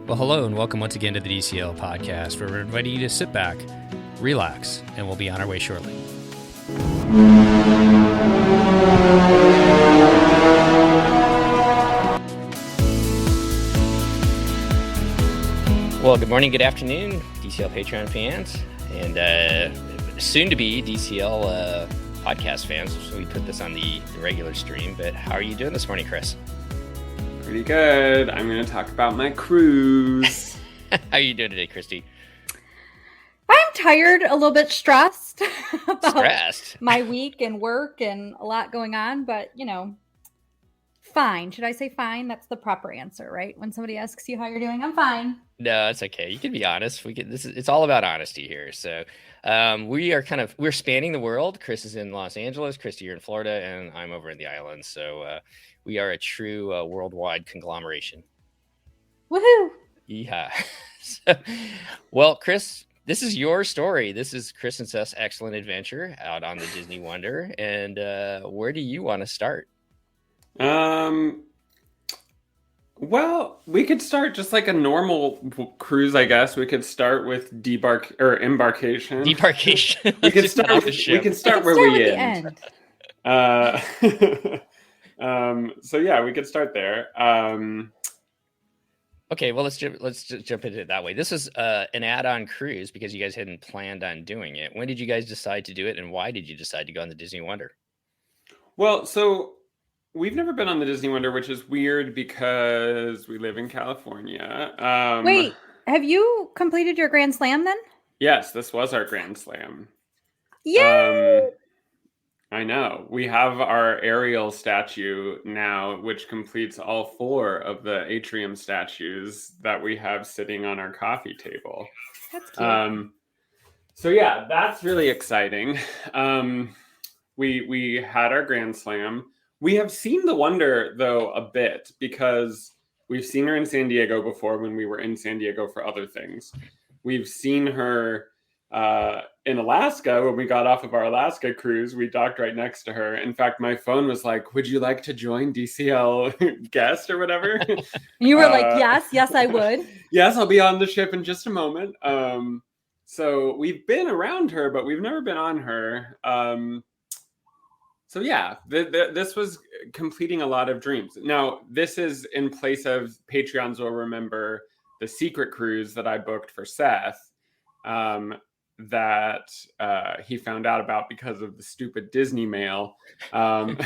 Well, hello and welcome once again to the DCL podcast, where we're inviting you to sit back, relax, and we'll be on our way shortly. Well, good morning, good afternoon, DCL Patreon fans, and soon to be DCL podcast fans. So we put this on the regular stream, but how are you doing this morning, Chris? Pretty good. I'm going to talk about my cruise. How are you doing today, Christy? I'm tired, a little bit stressed about my week and work and a lot going on, but fine. Should I say fine? That's the proper answer, right? When somebody asks you how you're doing, I'm fine. No, it's okay. You can be honest. It's all about honesty here. So we're spanning the world. Chris is in Los Angeles, Christy, you're in Florida, and I'm over in the islands. So we are a true worldwide conglomeration. Woohoo! Yeah. Well, Chris, this is your story. This is Chris and Seth's excellent adventure out on the Disney Wonder. And where do you want to start? Well, we could start just like a normal cruise, I guess. We could start with embarkation. Debarkation. We can start where we end. So yeah, we could start there. Okay, well, let's just jump into it that way. This is an add-on cruise because you guys hadn't planned on doing it. When did you guys decide to do it, and why did you decide to go on the Disney Wonder? Well, so we've never been on the Disney Wonder, which is weird because we live in California. Wait, have you completed your Grand Slam then? Yes, this was our Grand Slam. Yay! I know. We have our Ariel statue now, which completes all 4 of the atrium statues that we have sitting on our coffee table. That's cute. So yeah, that's really exciting. We had our Grand Slam. We have seen the Wonder, though, a bit because we've seen her in San Diego before when we were in San Diego for other things. We've seen her in Alaska when we got off of our Alaska cruise. We docked right next to her. In fact, my phone was like, would you like to join DCL guest or whatever? You were like, yes, I would. Yes, I'll be on the ship in just a moment. So we've been around her, but we've never been on her. So yeah, this was completing a lot of dreams. Now, this is in place of Patreons will remember the secret cruise that I booked for Seth. That he found out about because of the stupid Disney mail. And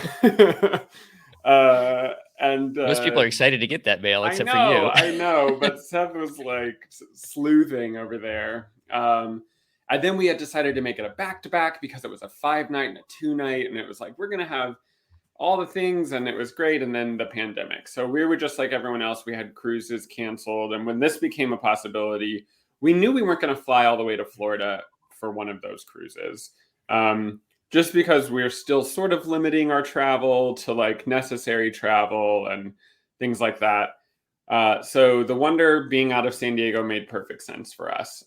most people are excited to get that mail, except for you. I know, but Seth was like sleuthing over there. And then we had decided to make it a back-to-back because it was a 5-night and a 2-night, and it was like, we're going to have all the things, and it was great. And then the pandemic. So we were just like everyone else. We had cruises canceled. And when this became a possibility, we knew we weren't going to fly all the way to Florida for one of those cruises, just because we're still sort of limiting our travel to like necessary travel and things like that. So the Wonder being out of San Diego made perfect sense for us.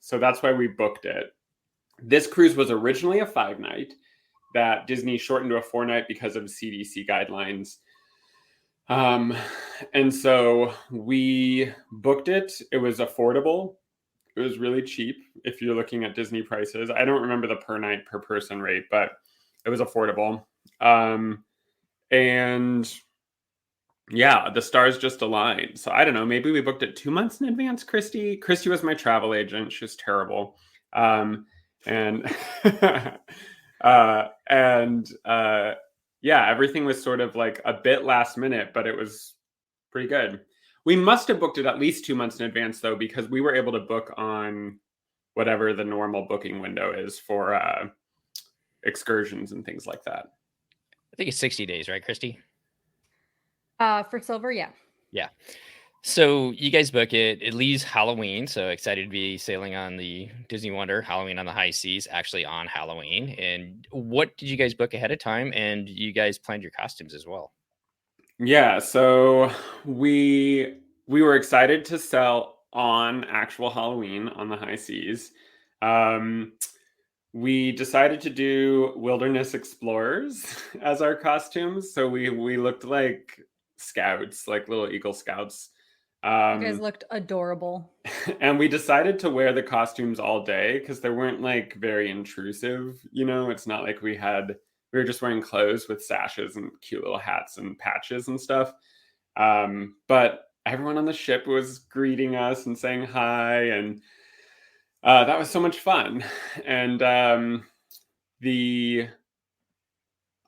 So that's why we booked it. This cruise was originally a 5-night that Disney shortened to a 4-night because of CDC guidelines. And so we booked it. It was affordable. It was really cheap if you're looking at Disney prices. I don't remember the per night per person rate, but it was affordable. And yeah, the stars just aligned. So I don't know, maybe we booked it 2 months in advance, Christy. Christy was my travel agent. She was terrible. Yeah, everything was sort of like a bit last minute, but it was pretty good. We must have booked it at least 2 months in advance, though, because we were able to book on whatever the normal booking window is for excursions and things like that. I think it's 60 days, right, Christy? For silver, yeah. Yeah. So you guys book it. It leaves Halloween. So excited to be sailing on the Disney Wonder, Halloween on the high seas, actually on Halloween. And what did you guys book ahead of time? And you guys planned your costumes as well. Yeah. So we were excited to sail on actual Halloween on the high seas. We decided to do wilderness explorers as our costumes. So we looked like scouts, like little Eagle Scouts. You guys looked adorable. And we decided to wear the costumes all day because they weren't like very intrusive. It's not like we were just wearing clothes with sashes and cute little hats and patches and stuff. But everyone on the ship was greeting us and saying hi, and that was so much fun. And the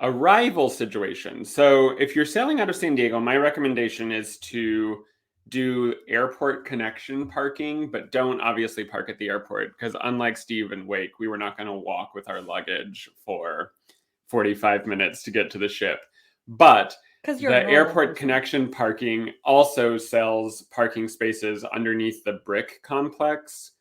arrival situation. So if you're sailing out of San Diego, my recommendation is to do airport connection parking, but don't obviously park at the airport, because unlike Steve and Wake, we were not going to walk with our luggage for 45 minutes to get to the ship. But the airport connection parking also sells parking spaces underneath the Brick complex.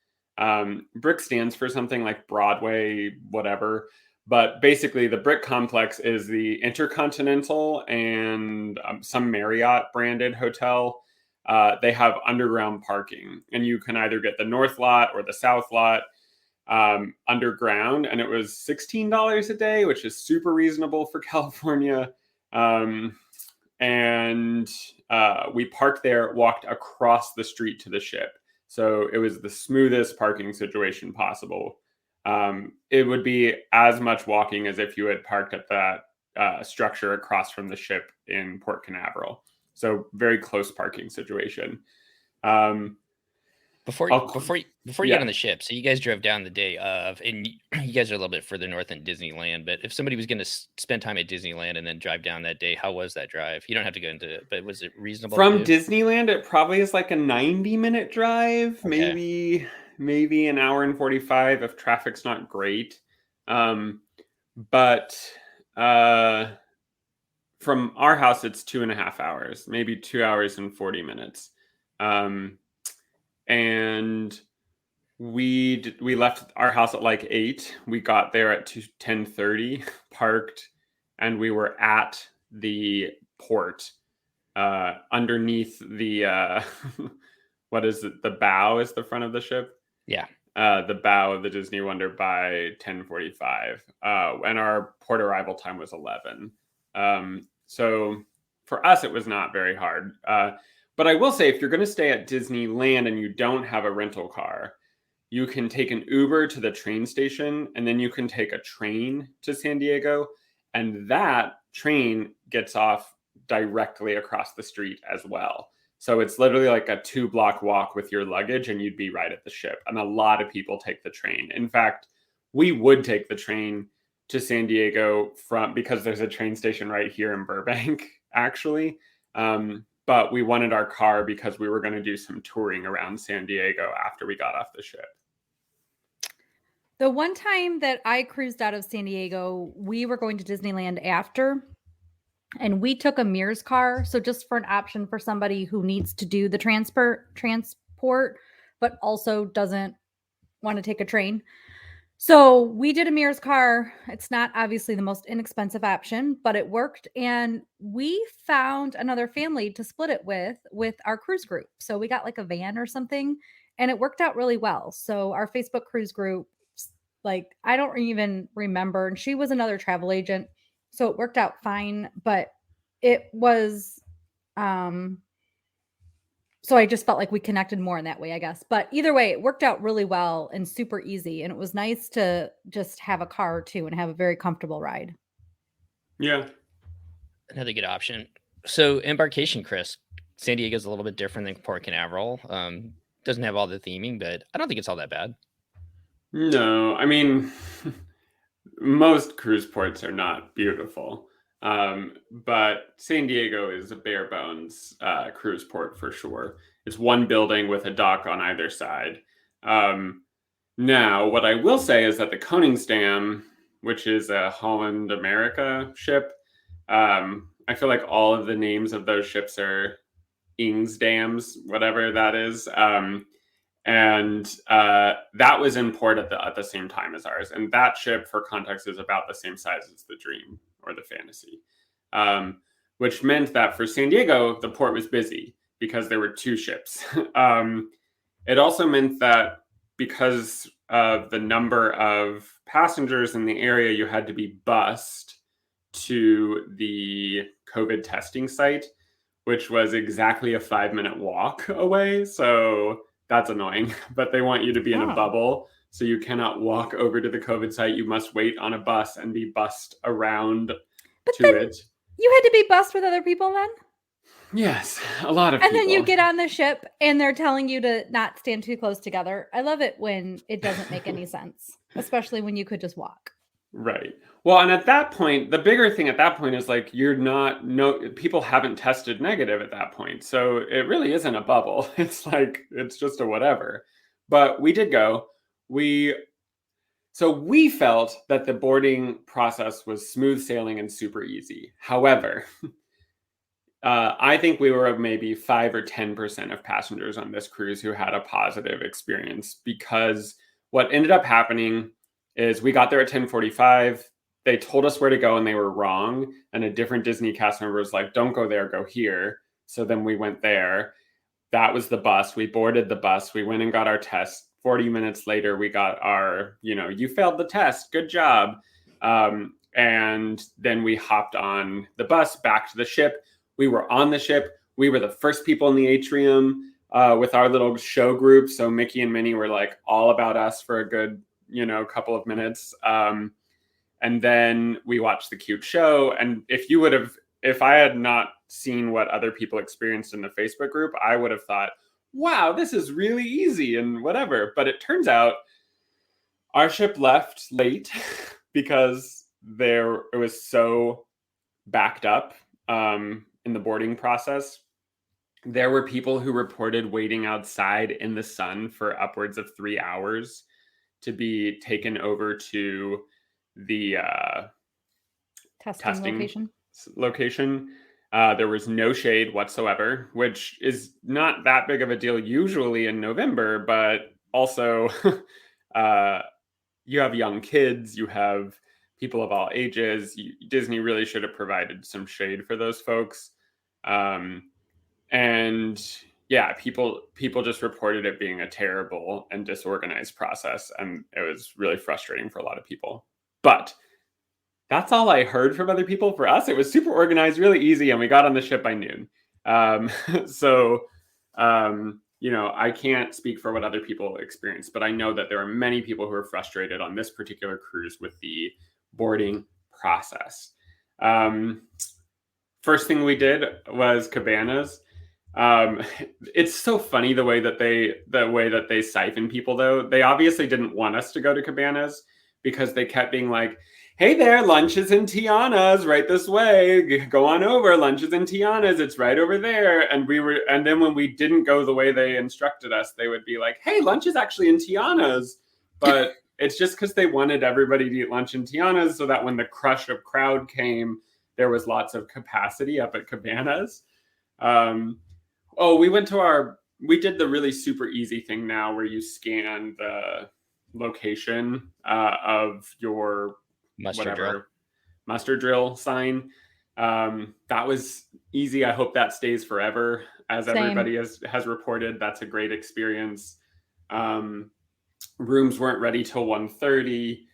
Brick stands for something like Broadway, whatever. But basically, the Brick complex is the Intercontinental and some Marriott branded hotel. They have underground parking, and you can either get the north lot or the south lot underground. And it was $16 a day, which is super reasonable for California. And we parked there, walked across the street to the ship. So it was the smoothest parking situation possible. It would be as much walking as if you had parked at that structure across from the ship in Port Canaveral. So very close parking situation. Before you get on the ship, so you guys drove down the day of, and you guys are a little bit further north than Disneyland, but if somebody was going to spend time at Disneyland and then drive down that day, how was that drive? You don't have to go into it, but was it reasonable? From Disneyland, it probably is like a 90-minute drive, okay. maybe an hour and 45 if traffic's not great. But from our house, it's 2.5 hours, maybe 2 hours and 40 minutes. And we left our house at like 8. We got there at 10:30, parked, and we were at the port underneath the what is it? The bow is the front of the ship. Yeah. The bow of the Disney Wonder by 10:45. And our port arrival time was 11. So for us, it was not very hard. But I will say, if you're going to stay at Disneyland and you don't have a rental car, you can take an Uber to the train station, and then you can take a train to San Diego. And that train gets off directly across the street as well. So it's literally like a 2-block walk with your luggage, and you'd be right at the ship. And a lot of people take the train. In fact, we would take the train to San Diego because there's a train station right here in Burbank, actually. But we wanted our car because we were going to do some touring around San Diego after we got off the ship. The one time that I cruised out of San Diego, we were going to Disneyland after, and we took a Mears car. So just for an option for somebody who needs to do the transport, but also doesn't want to take a train. So we did a Mears car. It's not obviously the most inexpensive option, but it worked. And we found another family to split it with our cruise group. So we got like a van or something, and it worked out really well. So our Facebook cruise group, like, I don't even remember. And she was another travel agent. So it worked out fine, but it was, so I just felt like we connected more in that way, I guess. But either way, it worked out really well and super easy. And it was nice to just have a car too and have a very comfortable ride. Yeah. Another good option. So embarkation, Chris, San Diego's a little bit different than Port Canaveral. Doesn't have all the theming, but I don't think it's all that bad. No, I mean, most cruise ports are not beautiful. But San Diego is a bare bones cruise port for sure. It's one building with a dock on either side. Now, what I will say is that the Koningsdam, which is a Holland America ship, I feel like all of the names of those ships are Ingsdams, whatever that is. And that was in port at the same time as ours. And that ship, for context, is about the same size as the Dream or the Fantasy, which meant that for San Diego, the port was busy because there were 2 ships. It also meant that because of the number of passengers in the area, you had to be bused to the COVID testing site, which was exactly a 5-minute walk away. So that's annoying, but they want you to be in a bubble. So you cannot walk over to the COVID site. You must wait on a bus and be bussed around to it. You had to be bussed with other people then? Yes, a lot of people. And then you get on the ship and they're telling you to not stand too close together. I love it when it doesn't make any sense, especially when you could just walk. Right. Well, and at that point, the bigger thing at that point is like people haven't tested negative at that point. So it really isn't a bubble. It's like it's just a whatever. But we did go. So we felt that the boarding process was smooth sailing and super easy. However, I think we were maybe 5 or 10% of passengers on this cruise who had a positive experience, because what ended up happening is we got there at 10:45. They told us where to go and they were wrong. And a different Disney cast member was like, don't go there, go here. So then we went there. That was the bus. We boarded the bus. We went and got our test. 40 minutes later, we got our, you failed the test. Good job. And then we hopped on the bus back to the ship. We were on the ship. We were the first people in the atrium with our little show group. So Mickey and Minnie were like all about us for a good, couple of minutes. And then we watched the cute show. And if I had not seen what other people experienced in the Facebook group, I would have thought, wow, this is really easy and whatever. But it turns out our ship left late because it was so backed up in the boarding process. There were people who reported waiting outside in the sun for upwards of 3 hours to be taken over to the testing location. There was no shade whatsoever, which is not that big of a deal usually in November, but also you have young kids, you have people of all ages. Disney really should have provided some shade for those folks. And yeah, people just reported it being a terrible and disorganized process. And it was really frustrating for a lot of people. But that's all I heard from other people. For us, it was super organized, really easy, and we got on the ship by noon. I can't speak for what other people experienced, but I know that there are many people who are frustrated on this particular cruise with the boarding process. First thing we did was cabanas. It's so funny the way that they siphon people, though. They obviously didn't want us to go to cabanas because they kept being like, hey there, lunch is in Tiana's right this way. Go on over, lunch is in Tiana's. It's right over there. And then when we didn't go the way they instructed us, they would be like, hey, lunch is actually in Tiana's. But it's just because they wanted everybody to eat lunch in Tiana's so that when the crush of crowd came, there was lots of capacity up at cabanas. We did the really super easy thing now where you scan the location of your muster drill sign. That was easy. I hope that stays forever. As Same. Everybody has reported, that's a great experience. Rooms weren't ready till 1:30.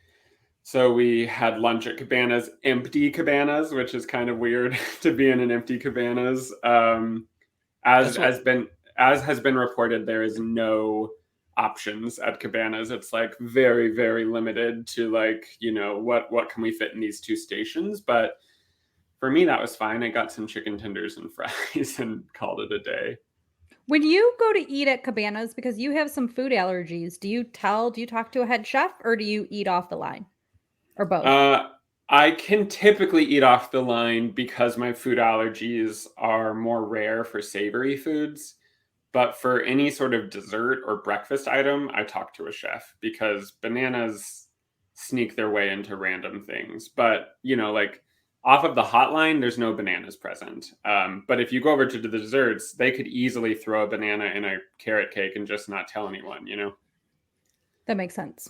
So we had lunch at cabanas, empty cabanas, which is kind of weird to be in an empty cabanas. As has been reported, there is no options at cabanas. It's like very, very limited to what can we fit in these two stations. But for me, that was fine. I got some chicken tenders and fries and called it a day. When you go to eat at cabanas, because you have some food allergies, do you talk to a head chef or do you eat off the line, or both? I can typically eat off the line because my food allergies are more rare for savory foods. But for any sort of dessert or breakfast item, I talk to a chef because bananas sneak their way into random things. But, off of the hotline, there's no bananas present. But if you go over to the desserts, they could easily throw a banana in a carrot cake and just not tell anyone, That makes sense.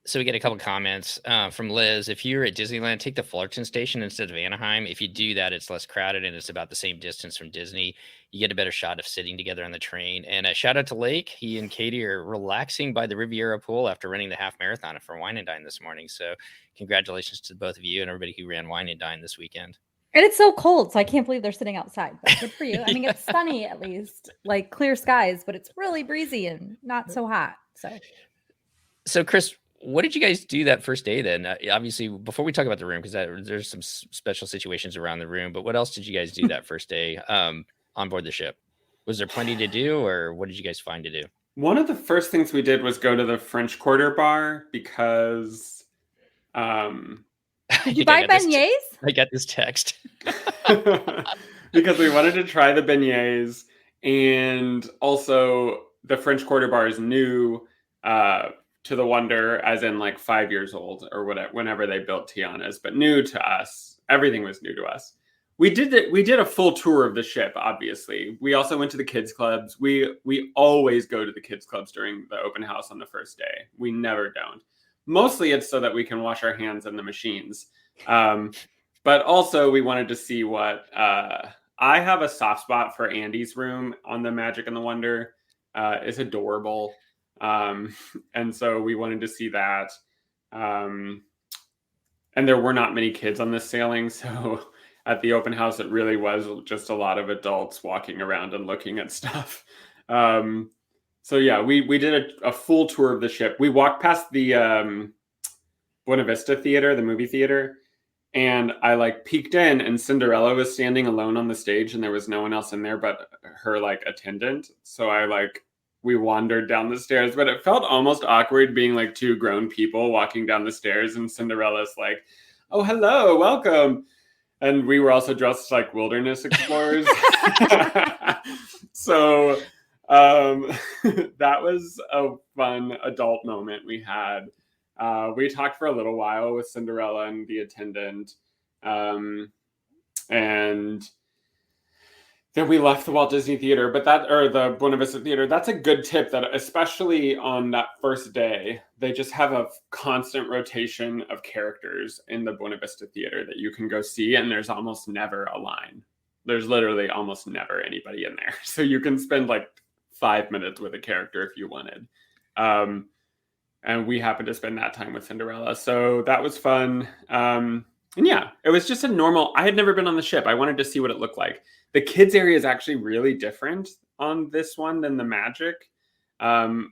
So we get a couple comments from Liz. If you're at Disneyland, take the Fullerton station instead of Anaheim. If you do that, it's less crowded and it's about the same distance from Disney. You get a better shot of sitting together on the train. And a shout out to Lake. He and Katie are relaxing by the Riviera pool after running the half marathon for Wine and Dine this morning. So congratulations to both of you and everybody who ran Wine and Dine this weekend. And it's so cold, so I can't believe they're sitting outside. But good for you. I mean, it's sunny at least, like clear skies, but it's really breezy and not so hot. So Chris, what did you guys do that first day then? Obviously, before we talk about the room, because there's some special situations around the room, but what else did you guys do that first day on board the ship? Was there plenty to do, or what did you guys find to do? One of the first things we did was go to the French Quarter bar because did you buy beignets? I got this text. Because we wanted to try the beignets, and also the French Quarter bar is new to the Wonder, as in like 5 years old or whatever, whenever they built Tiana's, but new to us. Everything was new to us. We did a full tour of the ship, obviously. We also went to the kids clubs. We always go to the kids clubs during the open house on the first day. We never don't. Mostly it's so that we can wash our hands in the machines. But also we wanted to see what I have a soft spot for Andy's room on the Magic and the Wonder. It's adorable. And so we wanted to see that. And there were not many kids on this sailing, so at the open house, it really was just a lot of adults walking around and looking at stuff. So yeah, we did a full tour of the ship. We walked past the Buena Vista Theater, the movie theater, and I like peeked in, and Cinderella was standing alone on the stage, and there was no one else in there but her like attendant. So we wandered down the stairs, but it felt almost awkward being like two grown people walking down the stairs, and Cinderella's like, "Oh, hello, welcome." And we were also dressed like wilderness explorers. So that was a fun adult moment we had. We talked for a little while with Cinderella and the attendant. And then we left the Walt Disney Theater, or the Buena Vista Theater. That's a good tip, that especially on that first day, they just have a constant rotation of characters in the Buena Vista Theater that you can go see, and there's almost never a line. There's literally almost never anybody in there. So you can spend like 5 minutes with a character if you wanted. And we happened to spend that time with Cinderella. So that was fun. And yeah, it was just I had never been on the ship. I wanted to see what it looked like. The kids area is actually really different on this one than the Magic,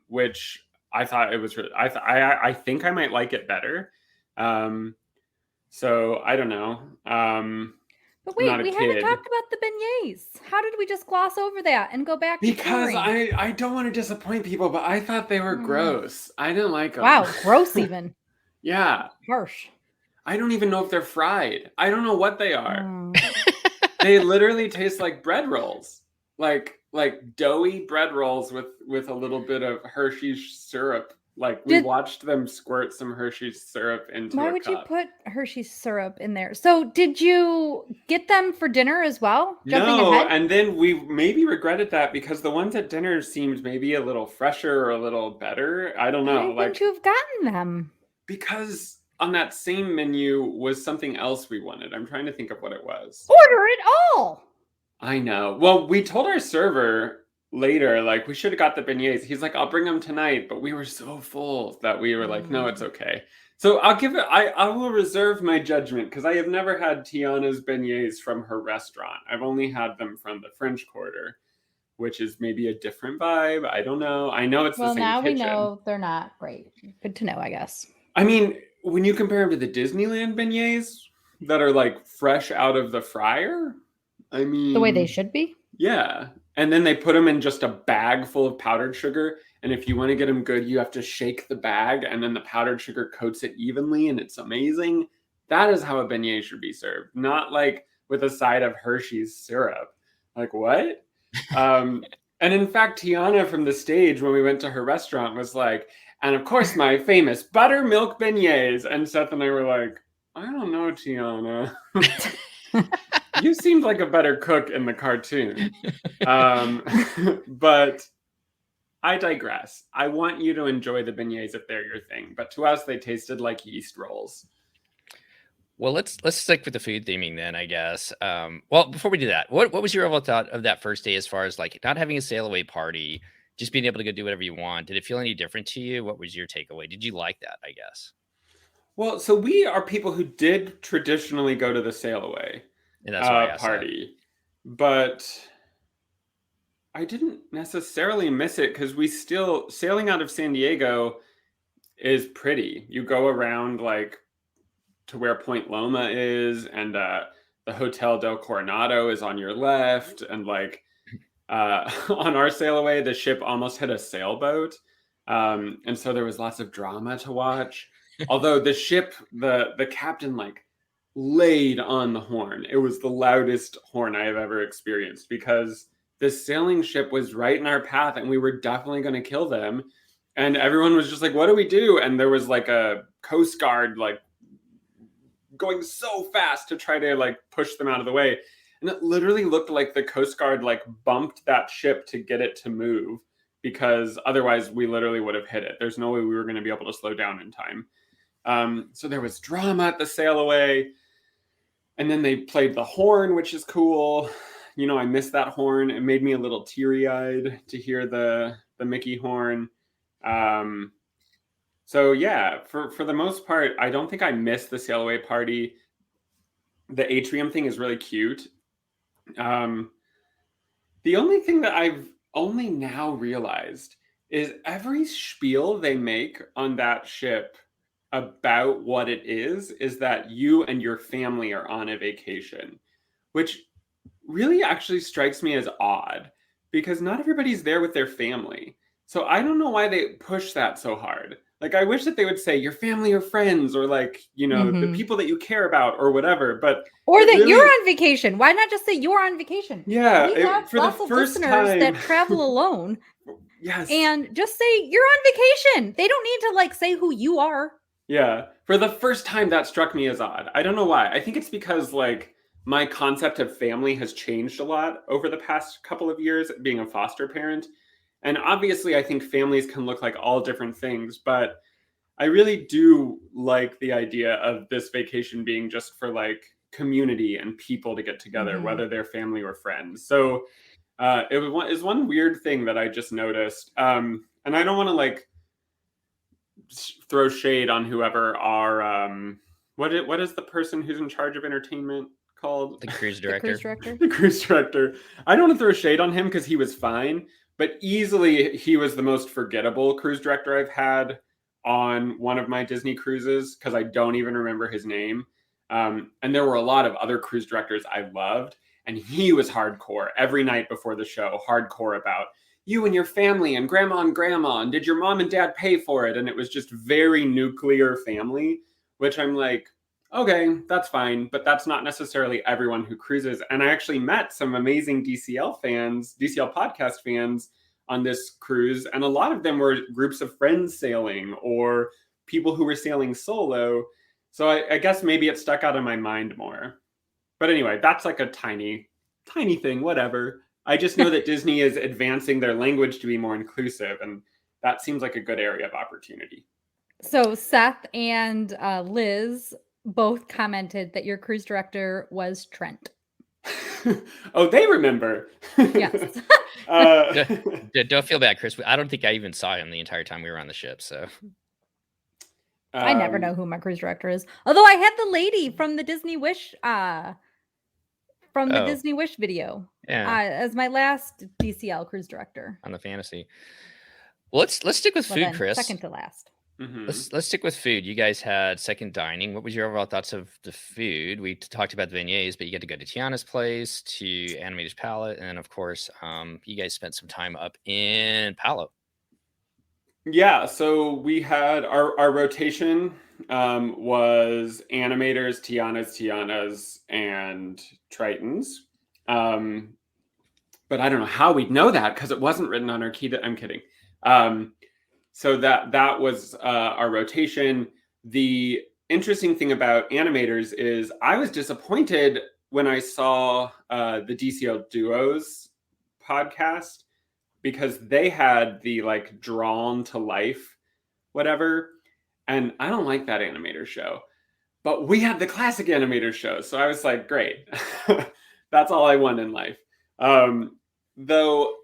which I thought it was really, I think I might like it better. So I don't know. But wait, we haven't talked about the beignets. How did we just gloss over that and go back to Because I don't want to disappoint people, but I thought they were gross. I didn't like them. Wow, gross even. Yeah. Harsh. I don't even know if they're fried. I don't know what they are. They literally taste like bread rolls. Like doughy bread rolls with a little bit of Hershey's syrup. Like we watched them squirt some Hershey's syrup into a cup. Why would you put Hershey's syrup in there? So did you get them for dinner as well? No, and then we maybe regretted that because the ones at dinner seemed maybe a little fresher or a little better. I don't know. Why wouldn't you have gotten them? Because on that same menu was something else we wanted. I'm trying to think of what it was. Order it all. I know. Well, we told our server later, like, we should have got the beignets. He's like, I'll bring them tonight. But we were so full that we were like, no, it's okay. So I'll give it, I will reserve my judgment because I have never had Tiana's beignets from her restaurant. I've only had them from the French Quarter, which is maybe a different vibe. I don't know. I know it's the same kitchen. Well, now we know they're not great. Good to know, I guess. I mean, when you compare them to the Disneyland beignets that are like fresh out of the fryer, I mean, the way they should be. Yeah. And then they put them in just a bag full of powdered sugar. And if you want to get them good, you have to shake the bag and then the powdered sugar coats it evenly. And it's amazing. That is how a beignet should be served. Not like with a side of Hershey's syrup. Like what? And in fact, Tiana from the stage, when we went to her restaurant, was like, and of course, my famous buttermilk beignets. And Seth and I were like, I don't know, Tiana. You seemed like a better cook in the cartoon. But I digress. I want you to enjoy the beignets if they're your thing. But to us, they tasted like yeast rolls. Well, let's stick with the food theming then, I guess. Well, before we do that, what was your overall thought of that first day as far as like not having a sail away party, just being able to go do whatever you want? Did it feel any different to you? What was your takeaway? Did you like that, I guess? Well, so we are people who did traditionally go to the sail away. And that's why I asked party. But I didn't necessarily miss it because we still, sailing out of San Diego is pretty. You go around like to where Point Loma is, and the Hotel del Coronado is on your left, and like on our sail away, the ship almost hit a sailboat, and so there was lots of drama to watch. Although the ship, the captain like laid on the horn. It was the loudest horn I have ever experienced because the sailing ship was right in our path, and we were definitely going to kill them. And everyone was just like, "What do we do?" And there was like a Coast Guard like going so fast to try to like push them out of the way. And it literally looked like the Coast Guard like bumped that ship to get it to move, because otherwise we literally would have hit it. There's no way we were going to be able to slow down in time. So there was drama at the sail away. And then they played the horn, which is cool. You know, I missed that horn. It made me a little teary-eyed to hear the Mickey horn. So yeah, for the most part, I don't think I missed the sail away party. The atrium thing is really cute. The only thing that I've only now realized is every spiel they make on that ship about what it is that you and your family are on a vacation, which really actually strikes me as odd because not everybody's there with their family. So I don't know why they push that so hard. Like, I wish that they would say your family or friends, or like, you know, the people that you care about or whatever, but or that really, you're on vacation. Why not just say you're on vacation? Yeah. We have lots of listeners that travel alone. Yes. And just say you're on vacation. They don't need to like say who you are. Yeah. For the first time, that struck me as odd. I don't know why. I think it's because like my concept of family has changed a lot over the past couple of years being a foster parent. And obviously, I think families can look like all different things, but I really do like the idea of this vacation being just for like community and people to get together, whether they're family or friends. So it is one weird thing that I just noticed. And I don't want to like throw shade on whoever our, what is the person who's in charge of entertainment called? The cruise director. The cruise director. I don't want to throw shade on him because he was fine. But easily, he was the most forgettable cruise director I've had on one of my Disney cruises, because I don't even remember his name. And there were a lot of other cruise directors I loved, and he was hardcore every night before the show, hardcore about you and your family and grandma, and did your mom and dad pay for it? And it was just very nuclear family, which I'm like, okay, that's fine, but that's not necessarily everyone who cruises. And I actually met some amazing DCL fans, DCL podcast fans on this cruise. And a lot of them were groups of friends sailing or people who were sailing solo. So I guess maybe it stuck out in my mind more. But anyway, that's like a tiny thing, whatever. I just know that Disney is advancing their language to be more inclusive. And that seems like a good area of opportunity. So Seth and Liz both commented that your cruise director was Trent. Oh, they remember. Yes. Don't feel bad, Chris. I don't think I even saw him the entire time we were on the ship. So I never know who my cruise director is. Although I had the lady from the Disney Wish Disney Wish video as my last DCL cruise director on the Fantasy. Well, let's stick with food, Chris. Second to last. Mm-hmm. Let's stick with food. You guys had second dining. What was your overall thoughts of the food? We talked about the beignets, but you get to go to Tiana's place, to Animator's Palette, and of course, you guys spent some time up in Palo. Yeah, so we had our rotation was Animators, Tiana's, and Triton's. But I don't know how we'd know that because it wasn't written on our key. I'm kidding. So that was our rotation. The interesting thing about Animators is I was disappointed when I saw the DCL Duos podcast, because they had the like drawn to life, whatever. And I don't like that animator show, but we had the classic animator show. So I was like, great, that's all I want in life. Though,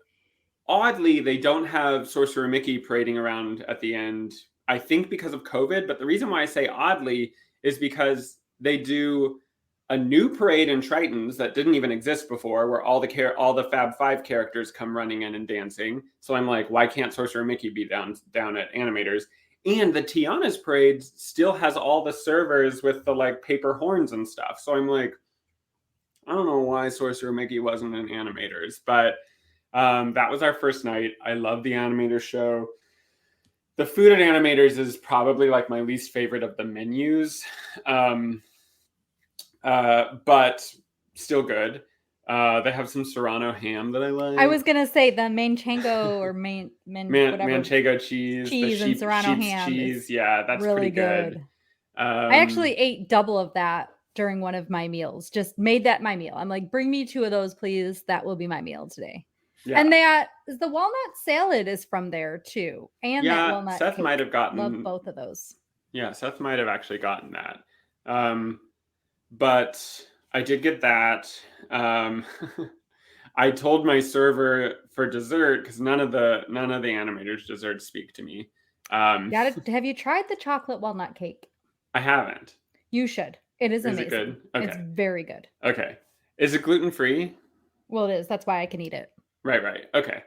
oddly, they don't have Sorcerer Mickey parading around at the end, I think because of COVID. But the reason why I say oddly is because they do a new parade in Triton's that didn't even exist before, where all the Fab Five characters come running in and dancing. So I'm like, why can't Sorcerer Mickey be down at Animators? And the Tiana's parade still has all the servers with the like paper horns and stuff. So I'm like, I don't know why Sorcerer Mickey wasn't in Animators, but that was our first night. I love the Animators show. The food at Animators is probably like my least favorite of the menus. But still good. They have some Serrano ham that I like. I was gonna say the manchego or manchego cheese and Serrano ham cheese. Yeah, that's really pretty good. I actually ate double of that during one of my meals. Just made that my meal. I'm like, bring me 2 of those, please. That will be my meal today. Yeah. And the walnut salad is from there too. And that walnut Seth cake. Might have gotten Love both of those. Yeah, Seth might have actually gotten that. But I did get that. I told my server for dessert, because none of the Animators desserts speak to me. Have you tried the chocolate walnut cake? I haven't. You should. It is amazing. Is it good? Okay. It's very good. Okay. Is it gluten-free? Well, it is. That's why I can eat it. Right. Okay.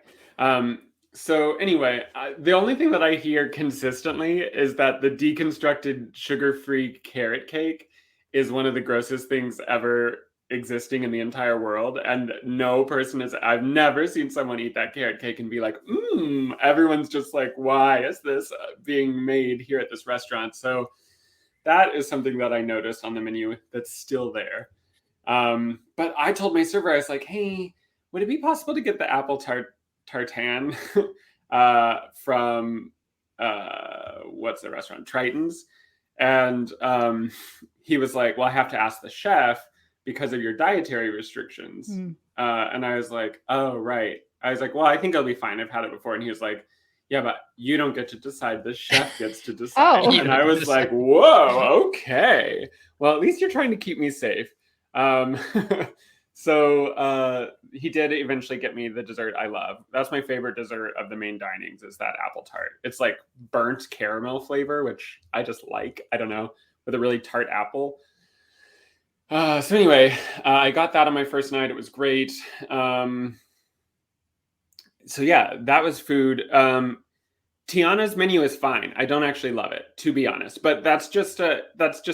So anyway, the only thing that I hear consistently is that the deconstructed sugar-free carrot cake is one of the grossest things ever existing in the entire world. And no person I've never seen someone eat that carrot cake and be like, everyone's just like, why is this being made here at this restaurant? So that is something that I noticed on the menu that's still there. But I told my server, I was like, hey, would it be possible to get the apple tartan from what's the restaurant? Triton's. And he was like, well, I have to ask the chef because of your dietary restrictions. And I was like, oh, right. I was like, well, I think I'll be fine. I've had it before. And he was like, yeah, but you don't get to decide. The chef gets to decide. And I was like, whoa, okay. Well, at least you're trying to keep me safe. So he did eventually get me the dessert I love. That's my favorite dessert of the main dinings, is that apple tart. It's like burnt caramel flavor, which I just like. I don't know, with a really tart apple. So anyway, I got that on my first night. It was great. So yeah, that was food. Tiana's menu is fine. I don't actually love it, to be honest. But that's just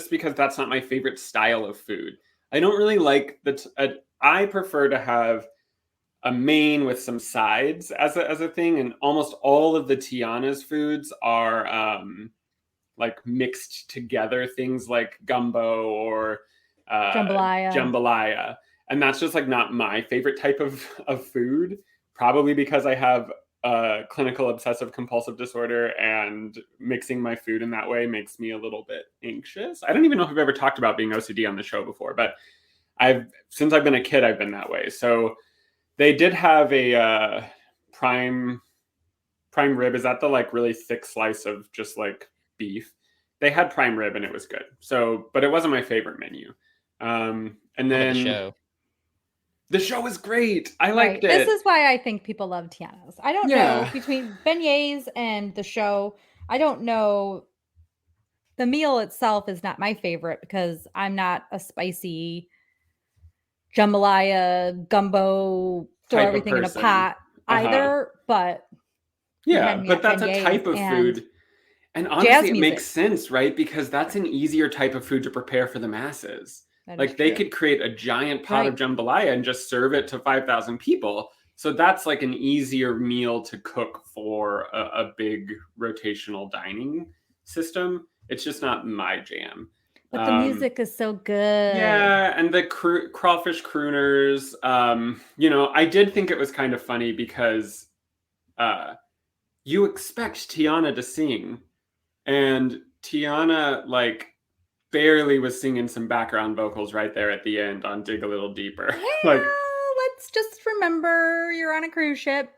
because that's not my favorite style of food. I don't really like I prefer to have a main with some sides as a thing, and almost all of the Tiana's foods are like mixed together, things like gumbo or jambalaya, and that's just like not my favorite type of food. Probably because I have clinical obsessive compulsive disorder, and mixing my food in that way makes me a little bit anxious. I don't even know if I've ever talked about being OCD on the show before, but since I've been a kid, I've been that way. So they did have a prime rib. Is that the like really thick slice of just like beef? They had prime rib and it was good. So, but it wasn't my favorite menu. And then the show was great. I liked it. This is why I think people love Tiana's. I don't know, between beignets and the show, I don't know. The meal itself is not my favorite because I'm not a spicy jambalaya, gumbo, throw everything in a pot either. But but that's a type of food. And honestly, it makes sense, right? Because that's an easier type of food to prepare for the masses. Like they could create a giant pot of jambalaya and just serve it to 5,000 people. So that's like an easier meal to cook for a big rotational dining system. It's just not my jam. But the music is so good. Yeah, and the crawfish crooners. I did think it was kind of funny because you expect Tiana to sing, and Tiana like barely was singing some background vocals right there at the end on Dig a Little Deeper. Yeah, let's just remember you're on a cruise ship.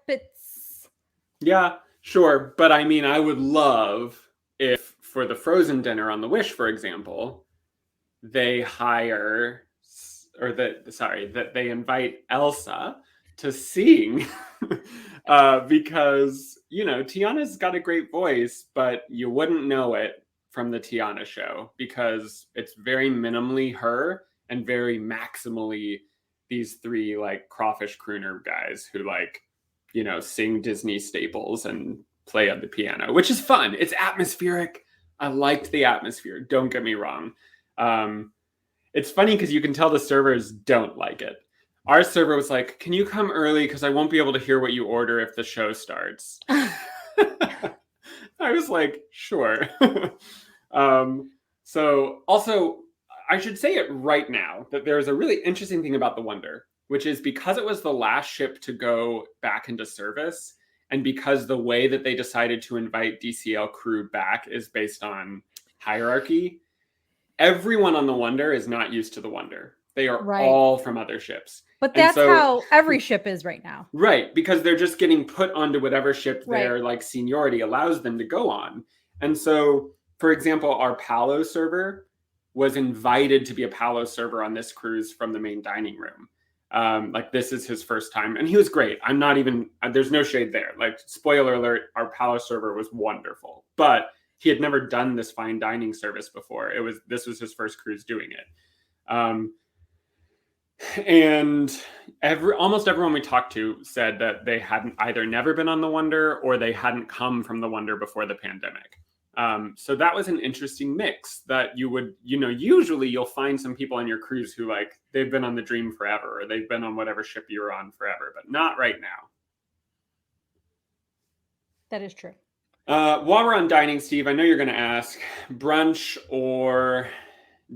Yeah, sure. But I mean, I would love if for the Frozen dinner on the Wish, for example, they that they invite Elsa to sing because, Tiana's got a great voice, but you wouldn't know it from the Tiana show because it's very minimally her and very maximally these three like crawfish crooner guys who like, you know, sing Disney staples and play on the piano, which is fun. It's atmospheric. I liked the atmosphere. Don't get me wrong. It's funny because you can tell the servers don't like it. Our server was like, can you come early? Because I won't be able to hear what you order if the show starts. I was like, sure. So also, I should say it right now that there's a really interesting thing about the Wonder, which is because it was the last ship to go back into service, and because the way that they decided to invite DCL crew back is based on hierarchy, everyone on the Wonder is not used to the Wonder. They are all from other ships. But that's how every ship is right now. Right, because they're just getting put onto whatever ship their like seniority allows them to go on. And so, for example, our Palo server was invited to be a Palo server on this cruise from the main dining room. Like this is his first time, and he was great. I'm not even, there's no shade there. Like, spoiler alert, our Palo server was wonderful, but he had never done this fine dining service before. This was his first cruise doing it. And almost everyone we talked to said that they hadn't either never been on the Wonder or they hadn't come from the Wonder before the pandemic. So that was an interesting mix that you would, you know, usually you'll find some people on your cruise who like they've been on the Dream forever or they've been on whatever ship you were on forever, but not right now. That is true. While we're on dining, Steve, I know you're going to ask brunch or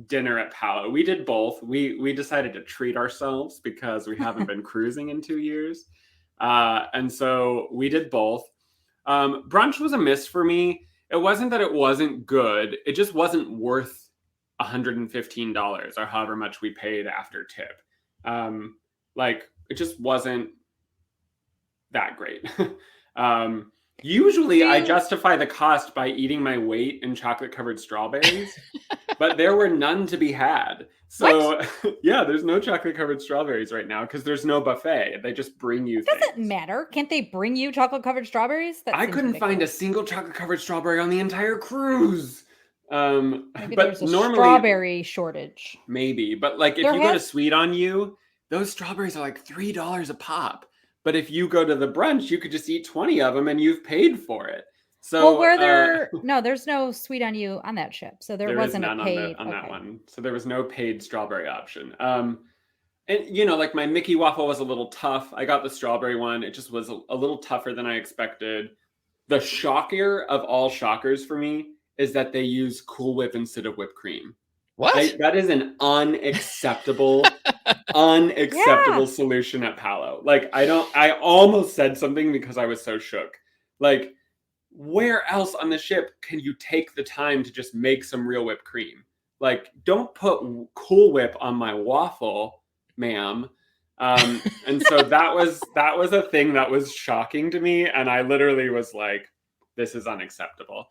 dinner at Palo. We did both. We decided to treat ourselves because we haven't been cruising in 2 years. And so we did both. Brunch was a miss for me. It wasn't that it wasn't good. It just wasn't worth $115 or however much we paid after tip. Like, it just wasn't that great. Usually I justify the cost by eating my weight in chocolate covered strawberries, but there were none to be had. So yeah, there's no chocolate covered strawberries right now because there's no buffet. They just bring you things. Doesn't matter. Can't they bring you chocolate covered strawberries? I couldn't find a single chocolate covered strawberry on the entire cruise. Maybe but there's a normally, strawberry shortage. Maybe, but like if you go to Sweet on You, those strawberries are like $3 a pop. But if you go to the brunch, you could just eat 20 of them and you've paid for it. So there's no Sweet on You on that ship. So there wasn't a paid on that one. So there was no paid strawberry option. And you know, like my Mickey waffle was a little tough. I got the strawberry one. It just was a little tougher than I expected. The shocker of all shockers for me is that they use Cool Whip instead of whipped cream. What? That is an unacceptable solution at Palo. Like, I almost said something because I was so shook. Like, where else on the ship can you take the time to just make some real whipped cream? Like, don't put Cool Whip on my waffle, ma'am. And so that was a thing that was shocking to me. And I literally was like, this is unacceptable.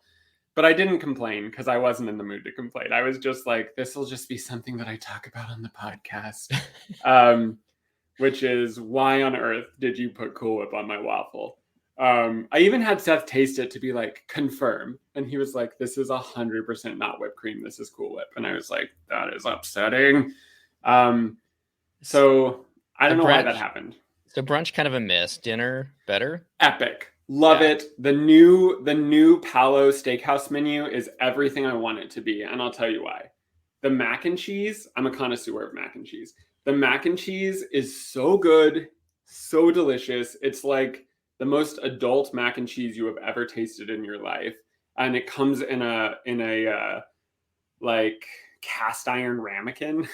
But I didn't complain because I wasn't in the mood to complain. I was just like, this will just be something that I talk about on the podcast, which is why on earth did you put Cool Whip on my waffle? I even had Seth taste it to be like, confirm. And he was like, this is 100% not whipped cream. This is Cool Whip. And I was like, that is upsetting. So I don't know why that happened. So brunch kind of a miss. Dinner better? Epic. Love it. The new Palo Steakhouse menu is everything I want it to be. And I'll tell you why. The mac and cheese, I'm a connoisseur of mac and cheese. The mac and cheese is so good, so delicious. It's like the most adult mac and cheese you have ever tasted in your life. And it comes in a like cast iron ramekin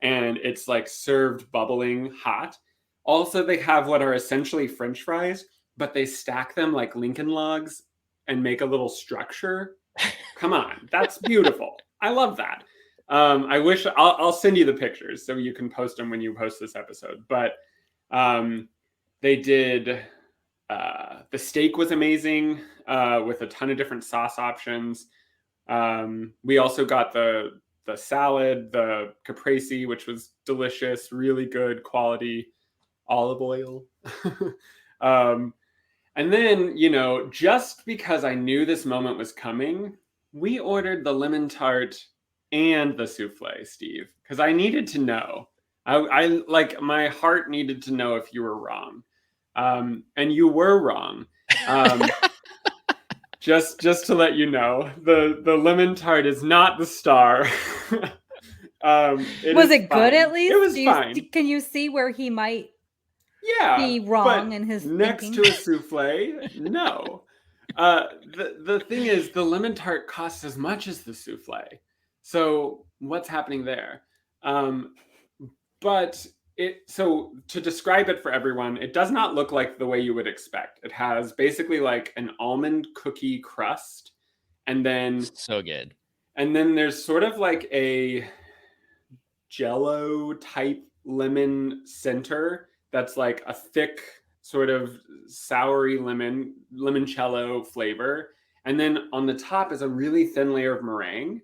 and it's like served bubbling hot. Also, they have what are essentially French fries, but they stack them like Lincoln logs and make a little structure. Come on, that's beautiful. I love that. I wish I'll send you the pictures so you can post them when you post this episode. But they did the steak was amazing with a ton of different sauce options. We also got the salad, the caprese, which was delicious, really good quality olive oil. And then, you know, just because I knew this moment was coming, we ordered the lemon tart and the souffle, Steve, because I needed to know. I like, my heart needed to know if you were wrong. And you were wrong. Just to let you know, the lemon tart is not the star. Was it fine. good at least? It was fine. Can you see where he might be but wrong in his next thinking? to a souffle? No. The thing is, the lemon tart costs as much as the souffle. So what's happening there? But so to describe it for everyone, it does not look like the way you would expect. It has basically like an almond cookie crust, and then so good. And then there's sort of like a Jello type lemon center that's like a thick sort of soury limoncello flavor, and then on the top is a really thin layer of meringue,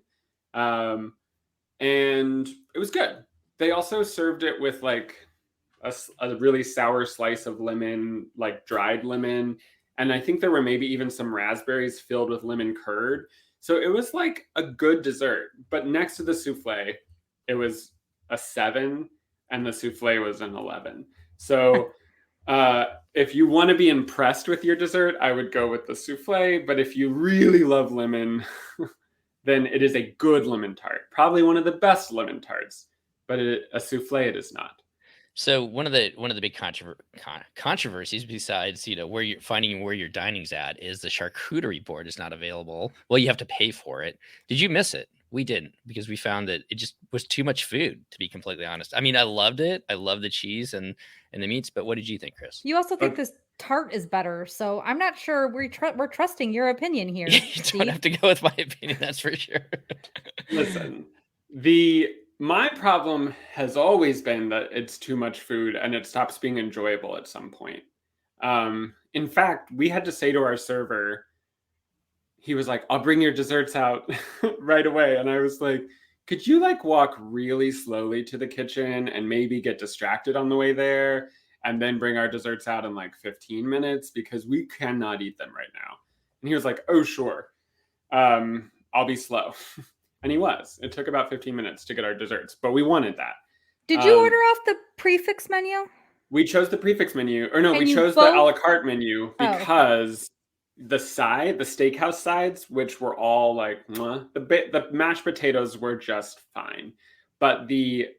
and it was good. They also served it with like a really sour slice of lemon, like dried lemon, and I think there were maybe even some raspberries filled with lemon curd. So it was like a good dessert. But next to the souffle, it was a 7 and the souffle was an 11. So if you want to be impressed with your dessert, I would go with the souffle. But if you really love lemon, then it is a good lemon tart. Probably one of the best lemon tarts. But a souffle it is not. So one of the big controversies, besides where you're finding where your dining's at, is the charcuterie board is not available. Well, you have to pay for it. Did you miss it? We didn't, because we found that it just was too much food, to be completely honest. I mean, I loved it. I love the cheese and the meats. But what did you think, Chris? You also think this tart is better, so I'm not sure we're trusting your opinion here. You don't have to go with my opinion, that's for sure. Listen, my problem has always been that it's too much food and it stops being enjoyable at some point. In fact, we had to say to our server, he was like, "I'll bring your desserts out right away." And I was like, "Could you like walk really slowly to the kitchen and maybe get distracted on the way there and then bring our desserts out in like 15 minutes? Because we cannot eat them right now." And he was like, "Oh, sure. I'll be slow." And he was. It took about 15 minutes to get our desserts, but we wanted that. Did you order off the prix fixe menu? We chose the prix fixe menu. Or no, we chose the a la carte menu because the steakhouse sides, which were all like, the mashed potatoes were just fine. But the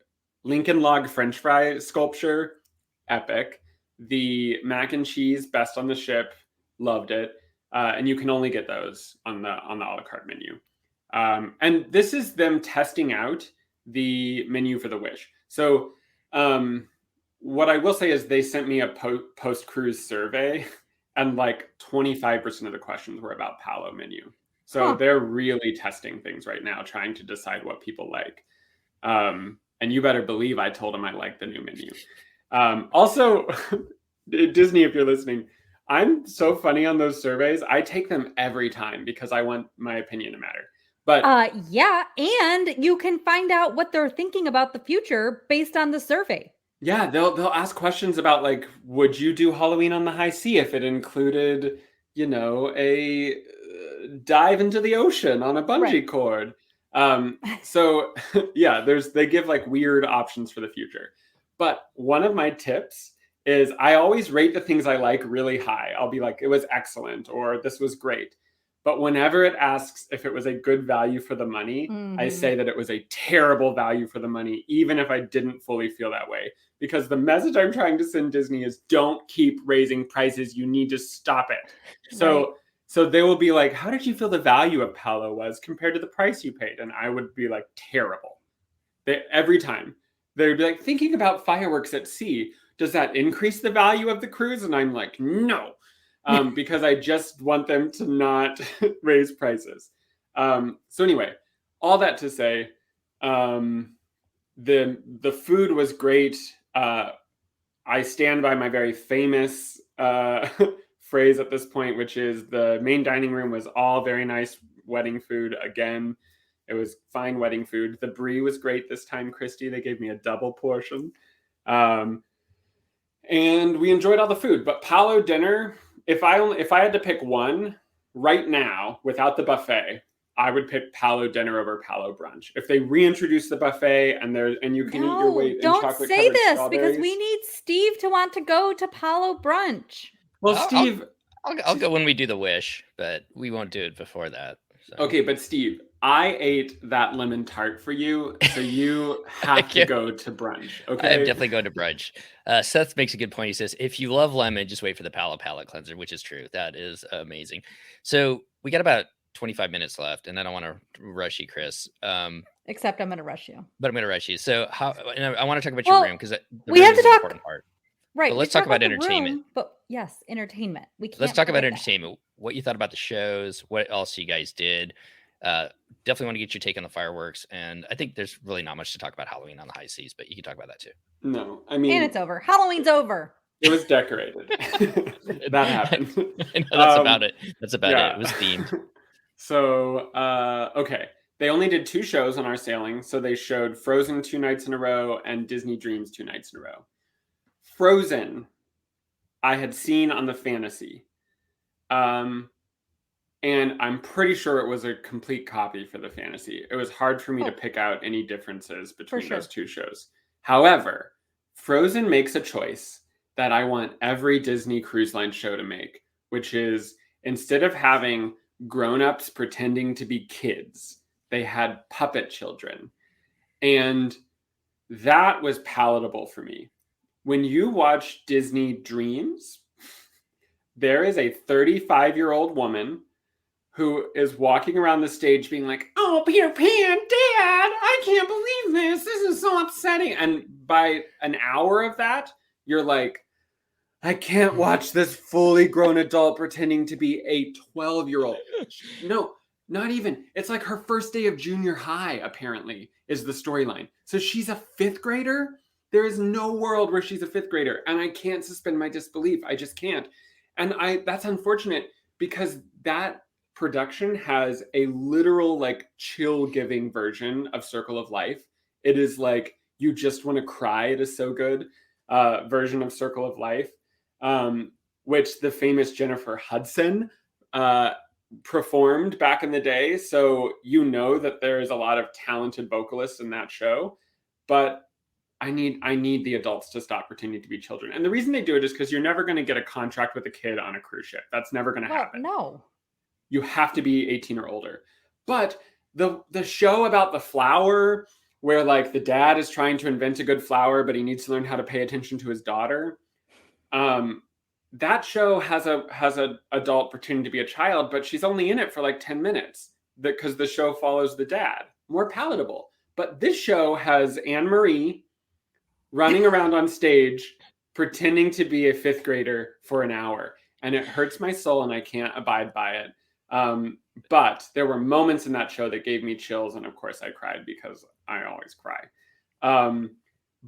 Lincoln Log French fry sculpture, epic. The mac and cheese, best on the ship, loved it. And you can only get those on the a la carte menu. And this is them testing out the menu for the Wish. So what I will say is they sent me a post-cruise survey, and like 25% of the questions were about Palo menu. So they're really testing things right now, trying to decide what people like. And you better believe I told them I like the new menu. Also, Disney, if you're listening, I'm so funny on those surveys. I take them every time because I want my opinion to matter. But yeah, and you can find out what they're thinking about the future based on the survey. Yeah, they'll ask questions about like, would you do Halloween on the High Sea if it included, a dive into the ocean on a bungee cord? So yeah, they give like weird options for the future. But one of my tips is I always rate the things I like really high. I'll be like, it was excellent, or this was great. But whenever it asks if it was a good value for the money, I say that it was a terrible value for the money, even if I didn't fully feel that way. Because the message I'm trying to send Disney is, don't keep raising prices. You need to stop it. So they will be like, how did you feel the value of Palo was compared to the price you paid? And I would be like, terrible. Every time. They'd be like, thinking about fireworks at sea, does that increase the value of the cruise? And I'm like, no. Because I just want them to not raise prices. So anyway, all that to say, the food was great. I stand by my very famous phrase at this point, which is the main dining room was all very nice wedding food. Again, it was fine wedding food. The brie was great this time, Christy. They gave me a double portion. And we enjoyed all the food. But Palo dinner, if I had to pick one right now without the buffet, I would pick Palo dinner over Palo brunch. If they reintroduce the buffet and you can eat your weight in chocolate don't say this because we need Steve to want to go to Palo brunch. Well, Steve, I'll go when we do the wish, but we won't do it before that. So. Okay, but Steve, I ate that lemon tart for you, so you have to go to brunch. Okay, I'm definitely going to brunch. Seth makes a good point. He says, if you love lemon, just wait for the Palo palate cleanser, which is true. That is amazing. So we got about 25 minutes left, and I don't want to rush you, Chris. Except I'm going to rush you. But I'm going to rush you. So I want to talk about your room because we have to talk. Important part. Right. But let's talk about entertainment. Room, but yes, entertainment. Let's talk about entertainment. What you thought about the shows, what else you guys did. Definitely want to get your take on the fireworks. And I think there's really not much to talk about Halloween on the high seas, but you can talk about that too. No, I mean. And it's over. Halloween's over. It was decorated. That happened. That's about it. That's about it. It was themed. So, okay. They only did 2 shows on our sailing. So they showed Frozen 2 nights in a row and Disney Dreams 2 nights in a row. Frozen, I had seen on the Fantasy. And I'm pretty sure it was a complete copy for the Fantasy. It was hard for me to pick out any differences between those 2 shows. However, Frozen makes a choice that I want every Disney Cruise Line show to make, which is instead of having grown-ups pretending to be kids, they had puppet children. And that was palatable for me. When you watch Disney Dreams, there is a 35-year-old woman who is walking around the stage being like, oh, Peter Pan, Dad, I can't believe this. This is so upsetting. And by an hour of that, you're like, I can't watch this fully grown adult pretending to be a 12-year-old. No, not even. It's like her first day of junior high, apparently, is the storyline. So she's a 5th grader? There is no world where she's a 5th grader. And I can't suspend my disbelief. I just can't. And that's unfortunate because that production has a literal, like, chill-giving version of Circle of Life. It is like, you just want to cry. It is so good. Version of Circle of Life. Which the famous Jennifer Hudson performed back in the day. So you know that there is a lot of talented vocalists in that show. But I need the adults to stop pretending to be children. And the reason they do it is because you're never going to get a contract with a kid on a cruise ship. That's never going to happen. No. You have to be 18 or older. But the show about the flower, where like the dad is trying to invent a good flower, but he needs to learn how to pay attention to his daughter. That show has a adult pretending to be a child, but she's only in it for like 10 minutes because the show follows the dad. More palatable. But this show has Anne-Marie running around on stage pretending to be a 5th grader for an hour. And it hurts my soul and I can't abide by it. But there were moments in that show that gave me chills. And of course I cried because I always cry.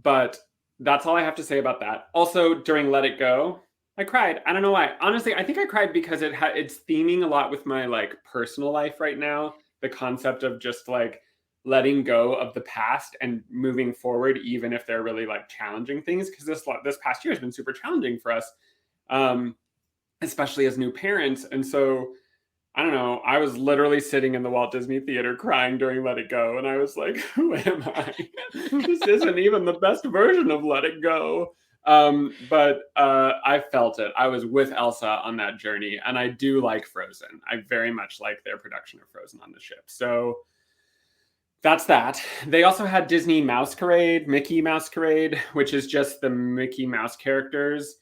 But that's all I have to say about that. Also, during Let It Go, I cried. I don't know why. Honestly, I think I cried because it's theming a lot with my like personal life right now. The concept of just like letting go of the past and moving forward, even if they're really like challenging things. Because this past year has been super challenging for us, especially as new parents. And so, I don't know, I was literally sitting in the Walt Disney Theater crying during Let It Go. And I was like, who am I? This isn't even the best version of Let It Go. But I felt it. I was with Elsa on that journey. And I do like Frozen. I very much like their production of Frozen on the ship. So that's that. They also had Disney Mousecapade, Mickey Mousecapade, which is just the Mickey Mouse characters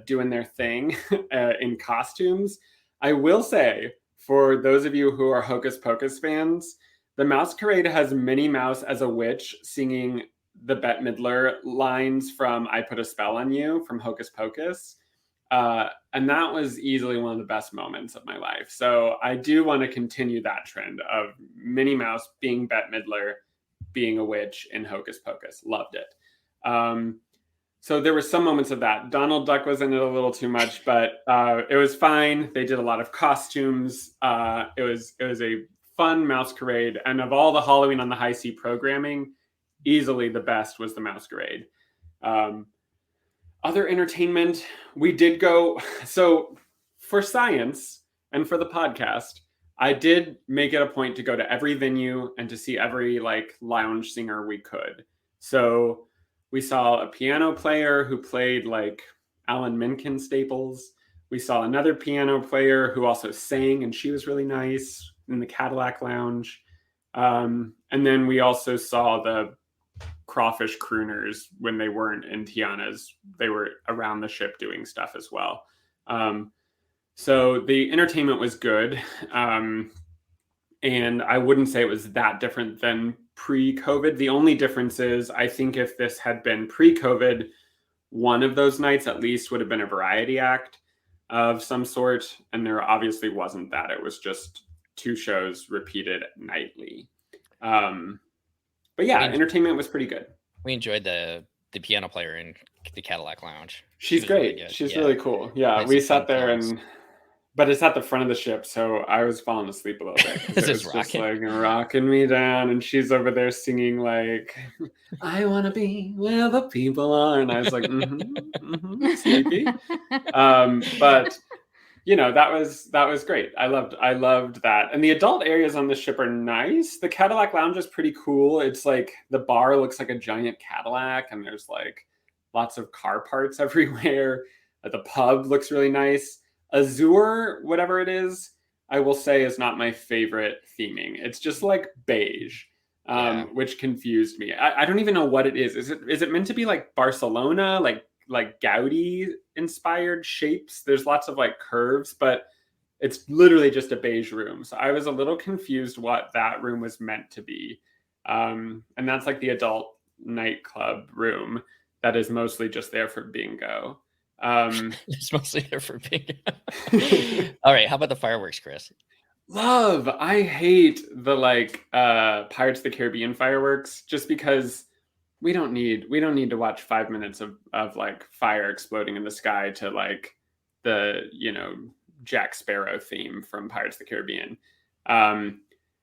doing their thing in costumes. I will say, for those of you who are Hocus Pocus fans, the Mousecapade has Minnie Mouse as a witch singing the Bette Midler lines from I Put a Spell on You from Hocus Pocus. And that was easily one of the best moments of my life. So I do want to continue that trend of Minnie Mouse being Bette Midler, being a witch in Hocus Pocus. Loved it. So there were some moments of that. Donald Duck was in it a little too much, but it was fine. They did a lot of costumes. It was a fun Mousecapade. And of all the Halloween on the High Sea programming, easily the best was the Mousecapade. Other entertainment, we did go. So for science and for the podcast, I did make it a point to go to every venue and to see every like lounge singer we could. So we saw a piano player who played like Alan Menken staples. We saw another piano player who also sang, and she was really nice in the Cadillac Lounge. And then we also saw the crawfish crooners when they weren't in Tiana's. They were around the ship doing stuff as well. So the entertainment was good. And I wouldn't say it was that different than pre-COVID. The only difference is I think if this had been pre-COVID, one of those nights at least would have been a variety act of some sort. And there obviously wasn't that. It was just 2 shows repeated nightly. But yeah, entertainment was pretty good. We enjoyed the piano player in the Cadillac Lounge. She's great. Really She's really cool. Yeah, we sat there but it's at the front of the ship, so I was falling asleep a little bit. It was just like rocking me down, and she's over there singing like, "I want to be where the people are," and I was like, sleepy. But you know, that was great. I loved that. And the adult areas on the ship are nice. The Cadillac Lounge is pretty cool. It's like the bar looks like a giant Cadillac, and there's like lots of car parts everywhere. The pub looks really nice. Azure, whatever it is, I will say is not my favorite theming. It's just like beige, which confused me. I don't even know what it is. Is it meant to be like Barcelona, like Gaudi inspired shapes? There's lots of like curves, but it's literally just a beige room. So I was a little confused what that room was meant to be. And that's like the adult nightclub room that is mostly just there for bingo. It's mostly there for bingo. All right, how about the fireworks, Chris? Love. I hate the like Pirates of the Caribbean fireworks just because we don't need to watch 5 minutes of like fire exploding in the sky to like the, you know, Jack Sparrow theme from Pirates of the Caribbean.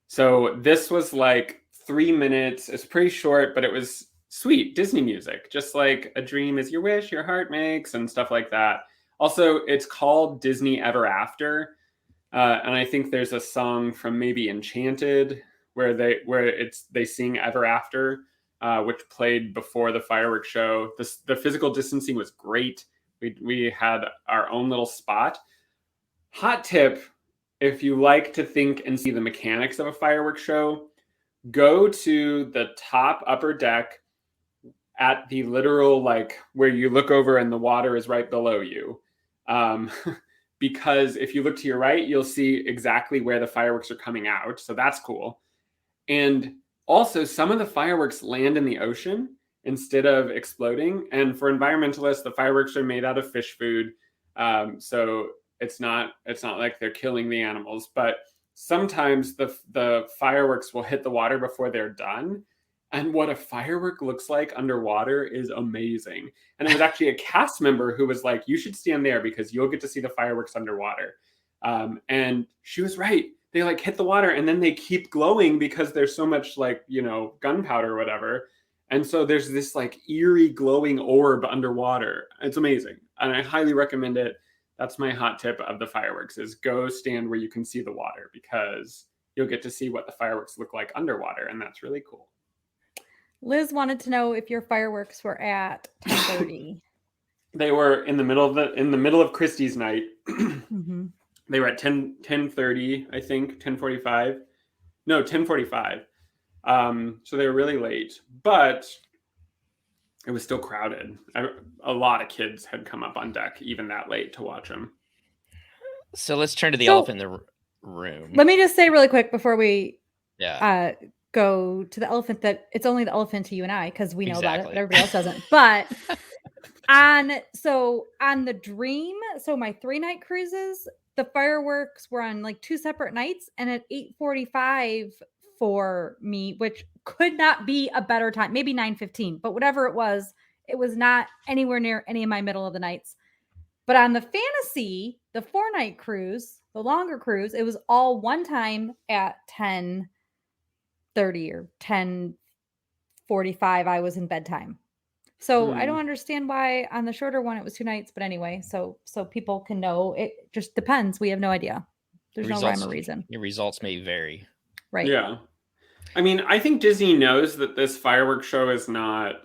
So this was like 3 minutes. It's pretty short, but it was sweet Disney music, just like "A dream is your wish, your heart makes," and stuff like that. Also, it's called Disney Ever After, and I think there's a song from maybe Enchanted where they sing Ever After, which played before the fireworks show. The physical distancing was great. We had our own little spot. Hot tip: if you like to think and see the mechanics of a fireworks show, go to the top upper deck at the literal, like where you look over and the water is right below you. Because if you look to your right, you'll see exactly where the fireworks are coming out. So that's cool. And also some of the fireworks land in the ocean instead of exploding. And for environmentalists, the fireworks are made out of fish food. So it's not like they're killing the animals, but sometimes the fireworks will hit the water before they're done. And what a firework looks like underwater is amazing. And it was actually a cast member who was like, "You should stand there because you'll get to see the fireworks underwater." And she was right. They like hit the water and then they keep glowing because there's so much like, you know, gunpowder or whatever. And so there's this like eerie glowing orb underwater. It's amazing. And I highly recommend it. That's my hot tip of the fireworks is go stand where you can see the water because you'll get to see what the fireworks look like underwater. And that's really cool. Liz wanted to know if your fireworks were at 10:30. They were in the middle of Christie's night. Mm-hmm. They were at 10:30, I think, 10:45. No, 10:45. So they were really late, but it was still crowded. A lot of kids had come up on deck even that late to watch them. So let's turn to the elephant in the room. Let me just say really quick before we go to the elephant that it's only the elephant to you and I because we know about it, but everybody else doesn't. But on the Dream, so my 3-night cruises, the fireworks were on like 2 separate nights and at 8:45 for me, which could not be a better time, maybe 9:15, but whatever it was not anywhere near any of my middle of the nights. But on the Fantasy, the 4-night cruise, the longer cruise, it was all one time at 10:30 or 10:45. I was in bedtime. So I don't understand why on the shorter one it was 2 nights, but anyway, so people can know. It just depends. We have no idea. There's no rhyme or reason. Your results may vary. Right. Yeah. I mean, I think Disney knows that this fireworks show is not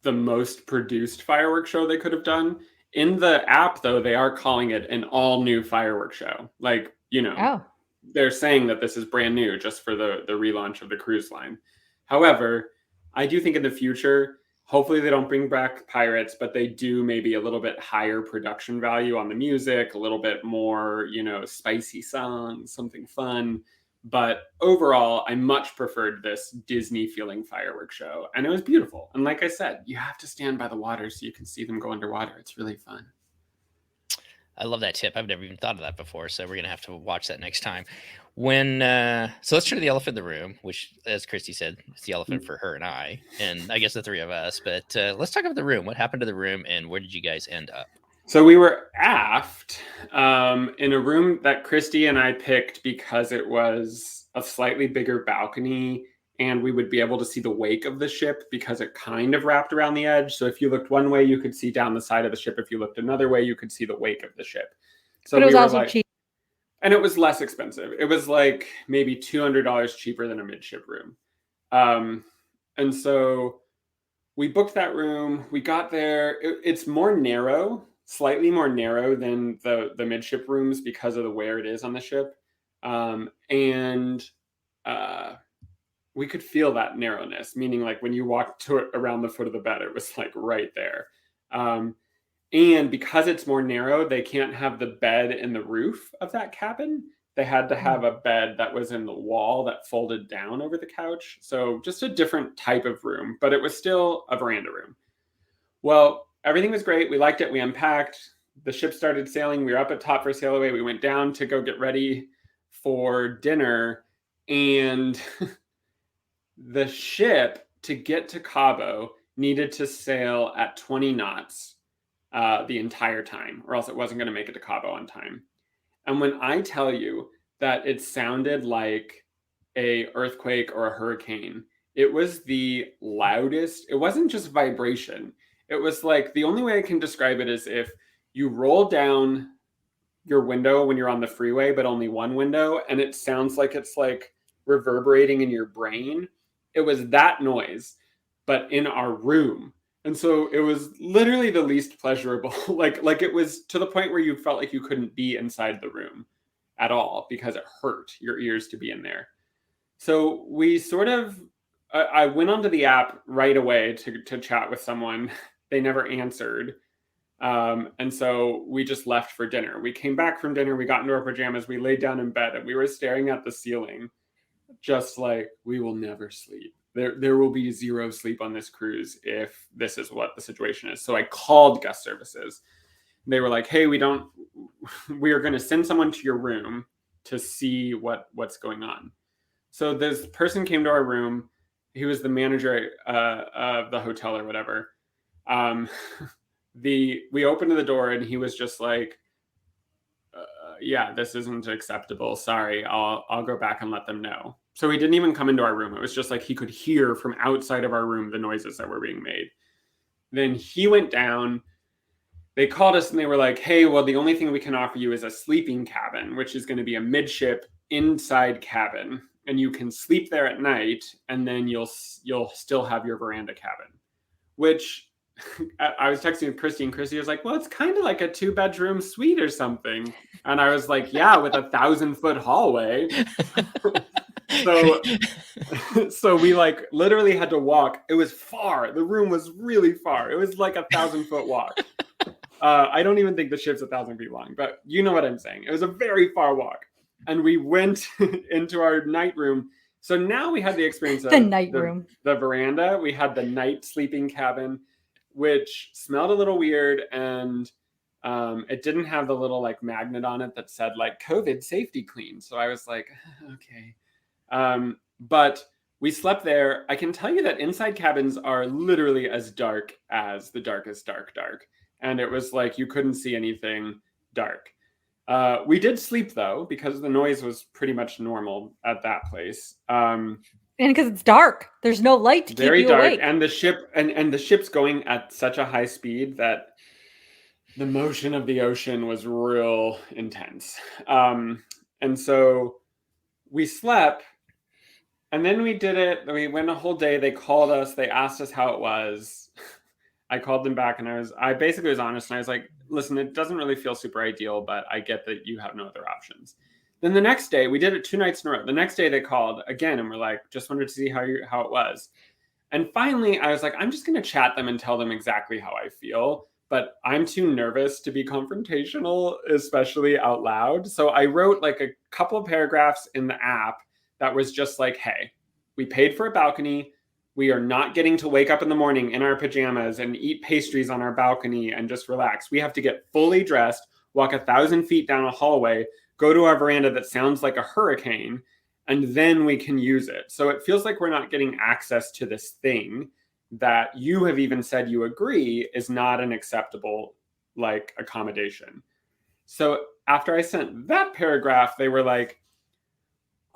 the most produced fireworks show they could have done. In the app, though, they are calling it an all new fireworks show. Like, they're saying that this is brand new just for the relaunch of the cruise line. However, I do think in the future, hopefully they don't bring back pirates, but they do maybe a little bit higher production value on the music, a little bit more, spicy songs, something fun. But overall, I much preferred this Disney feeling fireworks show. And it was beautiful. And like I said, you have to stand by the water so you can see them go underwater. It's really fun. I love that tip. I've never even thought of that before. So we're going to have to watch that next time. So let's turn to the elephant in the room, which, as Christy said, it's the elephant for her and I, and I guess the three of us. But let's talk about the room. What happened to the room and where did you guys end up? So we were aft in a room that Christy and I picked because it was a slightly bigger balcony and we would be able to see the wake of the ship because it kind of wrapped around the edge. So if you looked one way, you could see down the side of the ship. If you looked another way, you could see the wake of the ship. So but it was also cheap. And it was less expensive. It was like maybe $200 cheaper than a midship room. And so we booked that room. We got there. It's more narrow. Slightly more narrow than the midship rooms because of where it is on the ship. We could feel that narrowness, meaning like when you walked around the foot of the bed, it was like right there. And because it's more narrow, they can't have the bed in the roof of that cabin. They had to have a bed that was in the wall that folded down over the couch. So just a different type of room, but it was still a veranda room. Well, everything was great. We liked it. We unpacked. The ship started sailing. We were up at top for sail away. We went down to go get ready for dinner. And the ship, to get to Cabo, needed to sail at 20 knots the entire time, or else it wasn't going to make it to Cabo on time. And when I tell you that it sounded like an earthquake or a hurricane, it was the loudest. It wasn't just vibration. It was like, the only way I can describe it is if you roll down your window when you're on the freeway, but only one window, and it sounds like it's like reverberating in your brain. It was that noise, but in our room. And so it was literally the least pleasurable. like it was to the point where you felt like you couldn't be inside the room at all because it hurt your ears to be in there. So we sort of, I went onto the app right away to chat with someone. They never answered. And so we just left for dinner. We came back from dinner. We got into our pajamas. We laid down in bed and we were staring at the ceiling, just like, we will never sleep. There will be zero sleep on this cruise if this is what the situation is. So I called guest services. They were like, hey, we are going to send someone to your room to see what's going on. So this person came to our room. He was the manager of the hotel or whatever. We opened the door and he was just like, yeah, this isn't acceptable. Sorry, I'll go back and let them know. So he didn't even come into our room. It was just like he could hear from outside of our room the noises that were being made. Then he went down. They called us and they were like, hey, well, the only thing we can offer you is a sleeping cabin, which is going to be a midship inside cabin. And you can sleep there at night and then you'll still have your veranda cabin, which I was texting with Christy and Christy was like, well, it's kind of like a 2-bedroom suite or something. And I was like, yeah, with a 1,000-foot hallway. So we like literally had to walk. It was far. The room was really far. It was like a 1,000-foot walk. I don't even think the ship's 1,000 feet long, but you know what I'm saying. It was a very far walk. And we went into our night room. So now we had the experience of the night room, the veranda. We had the night sleeping cabin, which smelled a little weird. And it didn't have the little like magnet on it that said like COVID safety clean. So I was like, okay. But we slept there. I can tell you that inside cabins are literally as dark as the darkest dark. And it was like, you couldn't see anything dark. We did sleep though, because the noise was pretty much normal at that place. And because it's dark, there's no light to keep you awake. And the ship and the ship's going at such a high speed that The motion of the ocean was real intense. And so we slept, and then we did it. We went a whole day. They called us. They asked us how it was. I called them back, and I basically was honest, and I was like, listen, it doesn't really feel super ideal, but I get that you have no other options. Then the next day, we did it 2 nights in a row. The next day they called again, and we're like, just wanted to see how it was. And finally, I was like, I'm just going to chat them and tell them exactly how I feel. But I'm too nervous to be confrontational, especially out loud. So I wrote like a couple of paragraphs in the app that was just like, hey, we paid for a balcony. We are not getting to wake up in the morning in our pajamas and eat pastries on our balcony and just relax. We have to get fully dressed, walk 1,000 feet down a hallway, go to our veranda that sounds like a hurricane, and then we can use it. So it feels like we're not getting access to this thing that you have even said you agree is not an acceptable like accommodation. So after I sent that paragraph, they were like,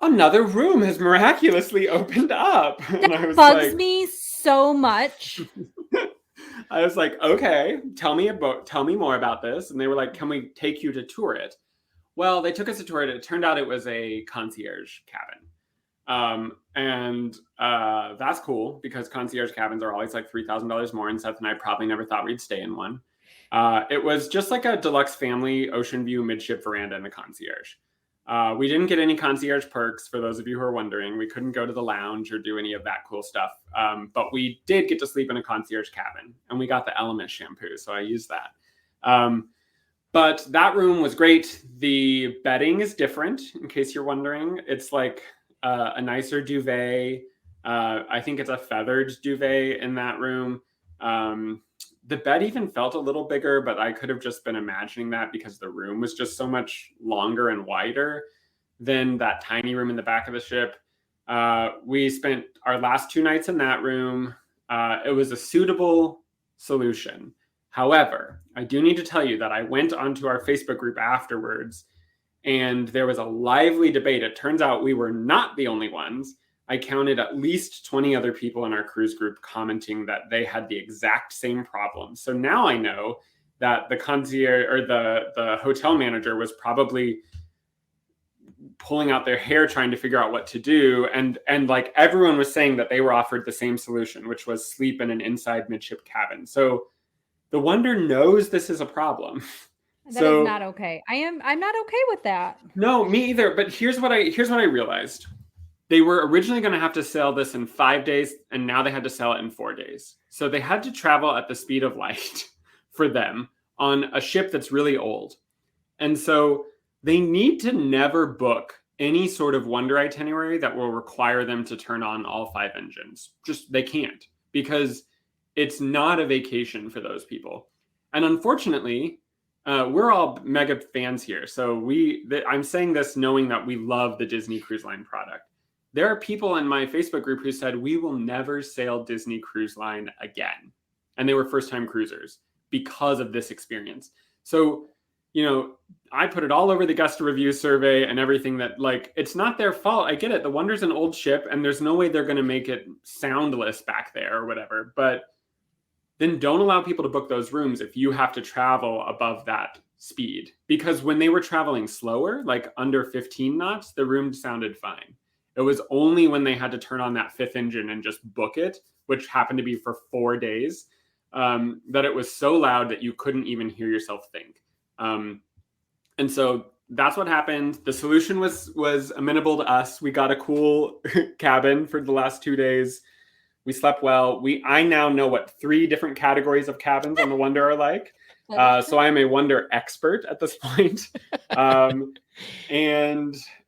another room has miraculously opened up. That and I was bugs me so much. I was like, okay, tell me more about this. And they were like, can we take you to tour it? Well, they took us to tour it. It turned out it was a concierge cabin. And that's cool because concierge cabins are always like $3,000 more. And Seth and I probably never thought we'd stay in one. It was just like a deluxe family ocean view midship veranda in the concierge. We didn't get any concierge perks, for those of you who are wondering. We couldn't go to the lounge or do any of that cool stuff. But we did get to sleep in a concierge cabin, and we got the Element shampoo, so I used that. But that room was great. The bedding is different, in case you're wondering. It's like a nicer duvet. I think it's a feathered duvet in that room. The bed even felt a little bigger, but I could have just been imagining that because the room was just so much longer and wider than that tiny room in the back of the ship. We spent our last 2 nights in that room. It was a suitable solution. However, I do need to tell you that I went onto our Facebook group afterwards, and there was a lively debate. It turns out we were not the only ones. I counted at least 20 other people in our cruise group commenting that they had the exact same problem. So now I know that the concierge or the hotel manager was probably pulling out their hair trying to figure out what to do. And like everyone was saying that they were offered the same solution, which was sleep in an inside midship cabin. So the Wonder knows this is a problem. That is not okay. I'm not okay with that. No, me either. But here's what I realized. They were originally going to have to sail this in 5 days, and now they had to sail it in 4 days. So they had to travel at the speed of light for them on a ship that's really old. And so they need to never book any sort of Wonder itinerary that will require them to turn on all 5 engines. Just they can't, because it's not a vacation for those people. And unfortunately, we're all mega fans here. So I'm saying this knowing that we love the Disney Cruise Line product. There are people in my Facebook group who said, we will never sail Disney Cruise Line again. And they were first-time cruisers because of this experience. So, I put it all over the Gusta Review survey and everything that, like, it's not their fault. I get it. The Wonder's an old ship, and there's no way they're going to make it soundless back there or whatever. But then don't allow people to book those rooms if you have to travel above that speed. Because when they were traveling slower, like under 15 knots, the room sounded fine. It was only when they had to turn on that 5th engine and just book it, which happened to be for 4 days, that it was so loud that you couldn't even hear yourself think. And so that's what happened. The solution was amenable to us. We got a cool cabin for the last 2 days. We slept well. I now know what 3 different categories of cabins on the Wonder are like. So I am a Wonder expert at this point. So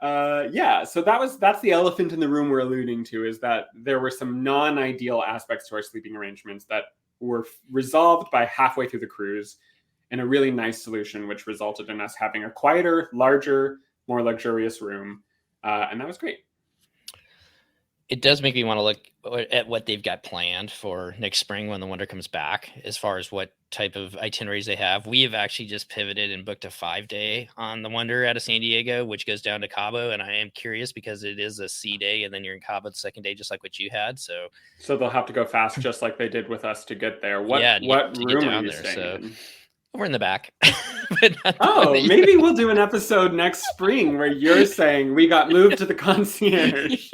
that's the elephant in the room we're alluding to, is that there were some non-ideal aspects to our sleeping arrangements that were resolved by halfway through the cruise in a really nice solution, which resulted in us having a quieter, larger, more luxurious room. And that was great. It does make me want to look at what they've got planned for next spring when the Wonder comes back, as far as what type of itineraries they have. We have actually just pivoted and booked a 5-day on the Wonder out of San Diego, which goes down to Cabo. And I am curious because it is a sea day, and then you're in Cabo the second day, just like what you had. So they'll have to go fast, just like they did with us to get there. What room are you staying in? We're in the back. Maybe we'll do an episode next spring where you're saying we got moved to the concierge,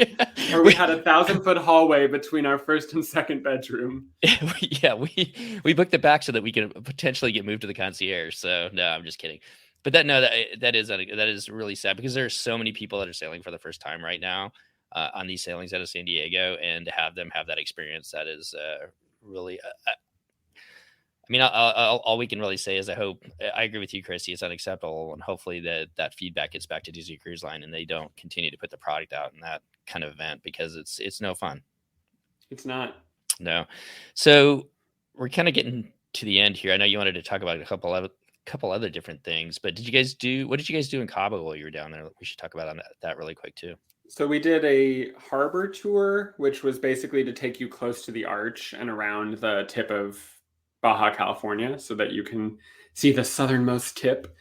or we had a 1,000-foot hallway between our first and second bedroom. Yeah, we booked the back so that we could potentially get moved to the concierge. So no, I'm just kidding. But that is really sad because there are so many people that are sailing for the first time right now on these sailings out of San Diego, and to have them have that experience, that is really. I mean, all we can really say is I agree with you, Christy. It's unacceptable, and hopefully that feedback gets back to Disney Cruise Line and they don't continue to put the product out in that kind of event, because it's no fun. It's not. No. So we're kind of getting to the end here. I know you wanted to talk about a couple other different things, but what did you guys do in Cabo while you were down there? We should talk about that really quick too. So we did a harbor tour, which was basically to take you close to the arch and around the tip of Baja California so that you can see the southernmost tip.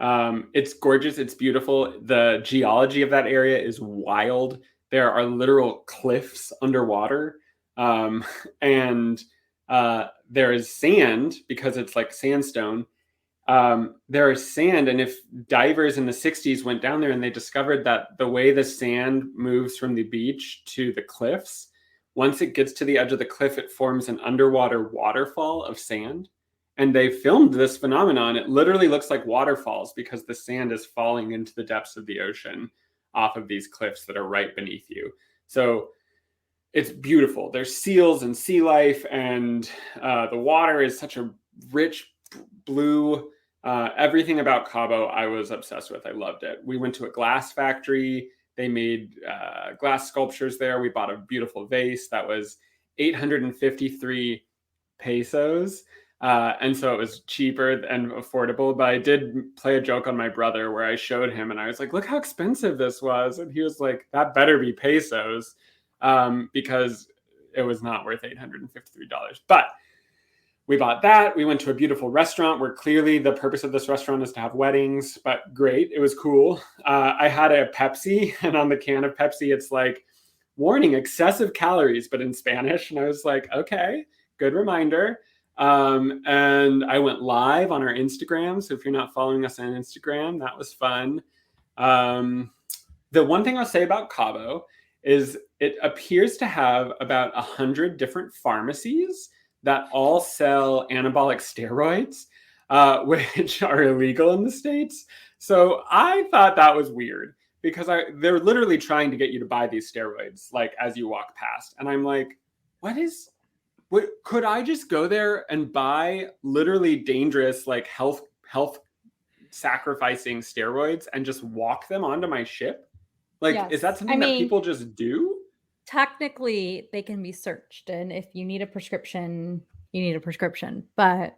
It's gorgeous. It's beautiful. The geology of that area is wild. There are literal cliffs underwater. And there is sand because it's like sandstone. There is sand. And if divers in the 60s went down there and they discovered that the way the sand moves from the beach to the cliffs, once it gets to the edge of the cliff, it forms an underwater waterfall of sand. And they filmed this phenomenon. It literally looks like waterfalls because the sand is falling into the depths of the ocean off of these cliffs that are right beneath you. So it's beautiful. There's seals and sea life, and the water is such a rich blue. Everything about Cabo I was obsessed with. I loved it. We went to a glass factory. They made glass sculptures there. We bought a beautiful vase that was 853 pesos. And so it was cheaper and affordable. But I did play a joke on my brother where I showed him and I was like, look how expensive this was. And he was like, that better be pesos, because it was not worth $853. But we bought that. We went to a beautiful restaurant where clearly the purpose of this restaurant is to have weddings, but great. It was cool. I had a Pepsi, and on the can of Pepsi, it's like, warning, excessive calories, but in Spanish. And I was like, okay, good reminder. And I went live on our Instagram. So if you're not following us on Instagram, that was fun. The one thing I'll say about Cabo is it appears to have about 100 different pharmacies that all sell anabolic steroids, which are illegal in the States. So I thought that was weird because they're literally trying to get you to buy these steroids, like as you walk past. And I'm like, what could I just go there and buy literally dangerous, like health sacrificing steroids and just walk them onto my ship? Like, yes. Is that something that people just do? Technically, they can be searched. And if you need a prescription, you need a prescription. But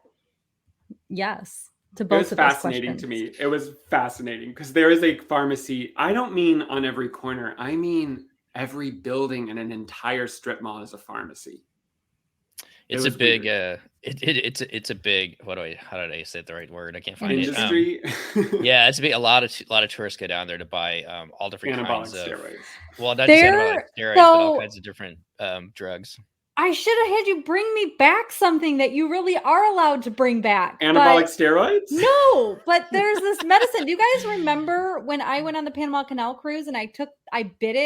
yes, to both of those questions. It was fascinating to me. It was fascinating because there is a pharmacy. I don't mean on every corner. I mean every building in an entire strip mall is a pharmacy. It's a big, it's a big, how did I say the right word? I can't find industry. It. Yeah, it's a big, a lot of tourists go down there to buy all different kinds of steroids. Well, not just anabolic steroids, but all kinds of different drugs. I should have had you bring me back something that you really are allowed to bring back. Anabolic steroids? No, but there's this medicine. Do you guys remember when I went on the Panama Canal cruise and I bit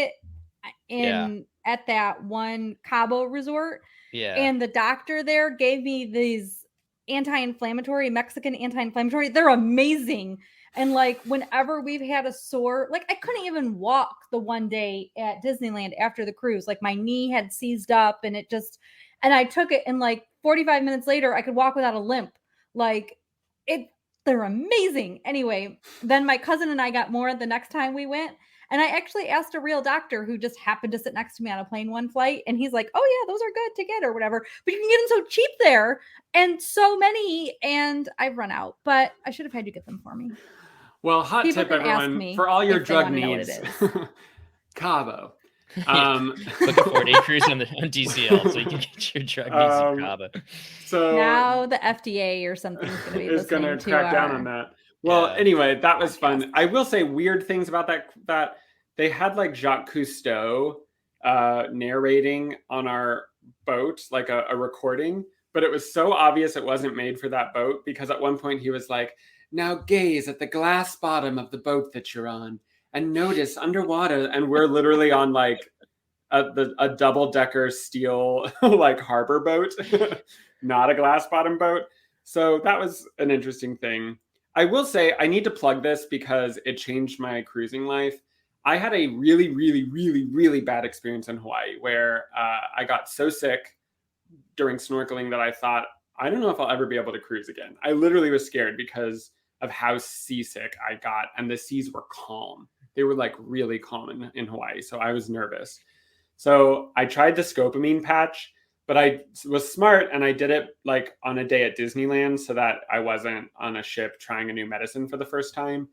it at that one Cabo resort? Yeah. And the doctor there gave me these Mexican anti-inflammatory. They're amazing. And like whenever we've had a sore, like I couldn't even walk the one day at Disneyland after the cruise. Like my knee had seized up and and I took it and like 45 minutes later, I could walk without a limp. They're amazing. Anyway, then my cousin and I got more the next time we went. And I actually asked a real doctor who just happened to sit next to me on a plane one flight. And he's like, oh, yeah, those are good to get or whatever. But you can get them so cheap there and so many. And I've run out. But I should have had you get them for me. Well, hot tip, everyone, for all your drug needs, Cabo. Book a 4-day cruise on DCL so you can get your drug needs in Cabo. So now the FDA or something is going to crack down on that. Well, anyway, that was fun. I will say weird things about that they had like Jacques Cousteau narrating on our boat, like a recording, but it was so obvious it wasn't made for that boat, because at one point he was like, now gaze at the glass bottom of the boat that you're on and notice underwater. And we're literally on like a double-decker steel like harbor boat, not a glass bottom boat. So that was an interesting thing. I will say I need to plug this because it changed my cruising life. I had a really, really, really, really bad experience in Hawaii where I got so sick during snorkeling that I thought, I don't know if I'll ever be able to cruise again. I literally was scared because of how seasick I got, and the seas were calm. They were like really calm in Hawaii. So I was nervous. So I tried the Scopamine patch, but I was smart and I did it like on a day at Disneyland so that I wasn't on a ship trying a new medicine for the first time.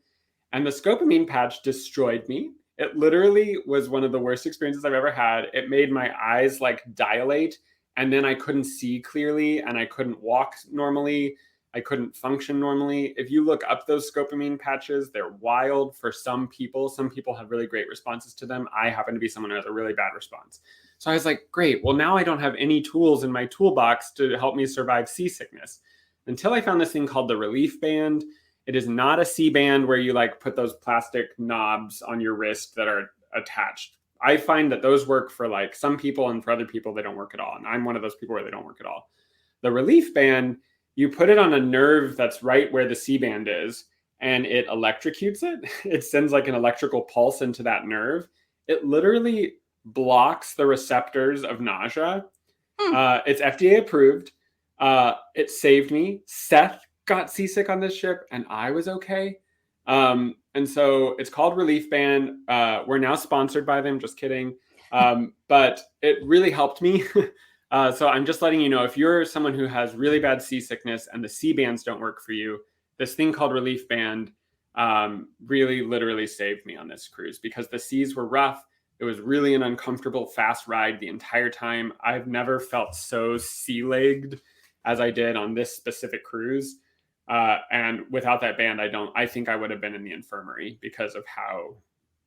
And the Scopamine patch destroyed me. It literally was one of the worst experiences I've ever had. It made my eyes like dilate, and then I couldn't see clearly and I couldn't walk normally. I couldn't function normally. If you look up those Scopamine patches, they're wild for some people. Some people have really great responses to them. I happen to be someone who has a really bad response. So I was like, great, well, now I don't have any tools in my toolbox to help me survive seasickness. Until I found this thing called the Relief Band. It is not a C-band where you like put those plastic knobs on your wrist that are attached. I find that those work for like some people, and for other people, they don't work at all. And I'm one of those people where they don't work at all. The Relief Band, you put it on a nerve that's right where the C-band is, and it electrocutes it. It sends like an electrical pulse into that nerve. It literally blocks the receptors of nausea. It's FDA approved. It saved me. Seth got seasick on this ship, and I was okay. And so it's called Relief Band. We're now sponsored by them. Just kidding. But it really helped me. So I'm just letting you know, if you're someone who has really bad seasickness and the C-bands don't work for you, this thing called Relief Band really literally saved me on this cruise, because the seas were rough. It was really an uncomfortable, fast ride the entire time. I've never felt so sea-legged as I did on this specific cruise. And without that band, I think I would have been in the infirmary because of how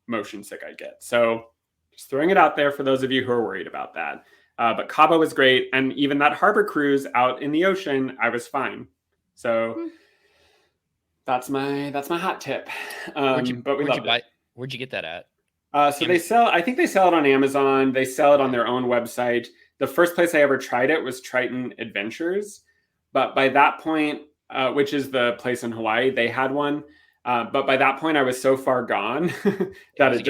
motion sick I get. So just throwing it out there for those of you who are worried about that. But Cabo was great. And even that harbor cruise out in the ocean, I was fine. So that's my hot tip. Where'd you get that at? So I think they sell it on Amazon. They sell it on their own website. The first place I ever tried it was Triton Adventures. But by that point, which is the place in Hawaii, they had one. But by that point, I was so far gone that it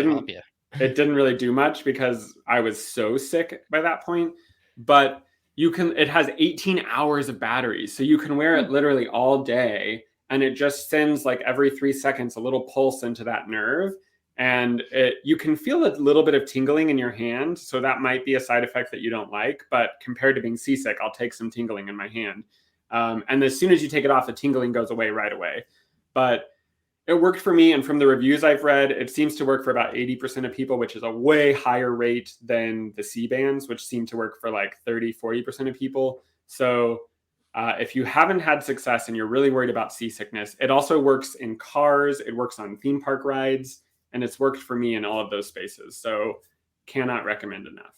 didn't really do much because I was so sick by that point. But it has 18 hours of batteries. So you can wear it literally all day, and it just sends like every 3 seconds a little pulse into that nerve. And you can feel a little bit of tingling in your hand. So that might be a side effect that you don't like. But compared to being seasick, I'll take some tingling in my hand. And as soon as you take it off, the tingling goes away right away. But it worked for me. And from the reviews I've read, it seems to work for about 80% of people, which is a way higher rate than the C-bands, which seem to work for like 30-40% of people. So if you haven't had success and you're really worried about seasickness, it also works in cars. It works on theme park rides. And it's worked for me in all of those spaces. So cannot recommend enough.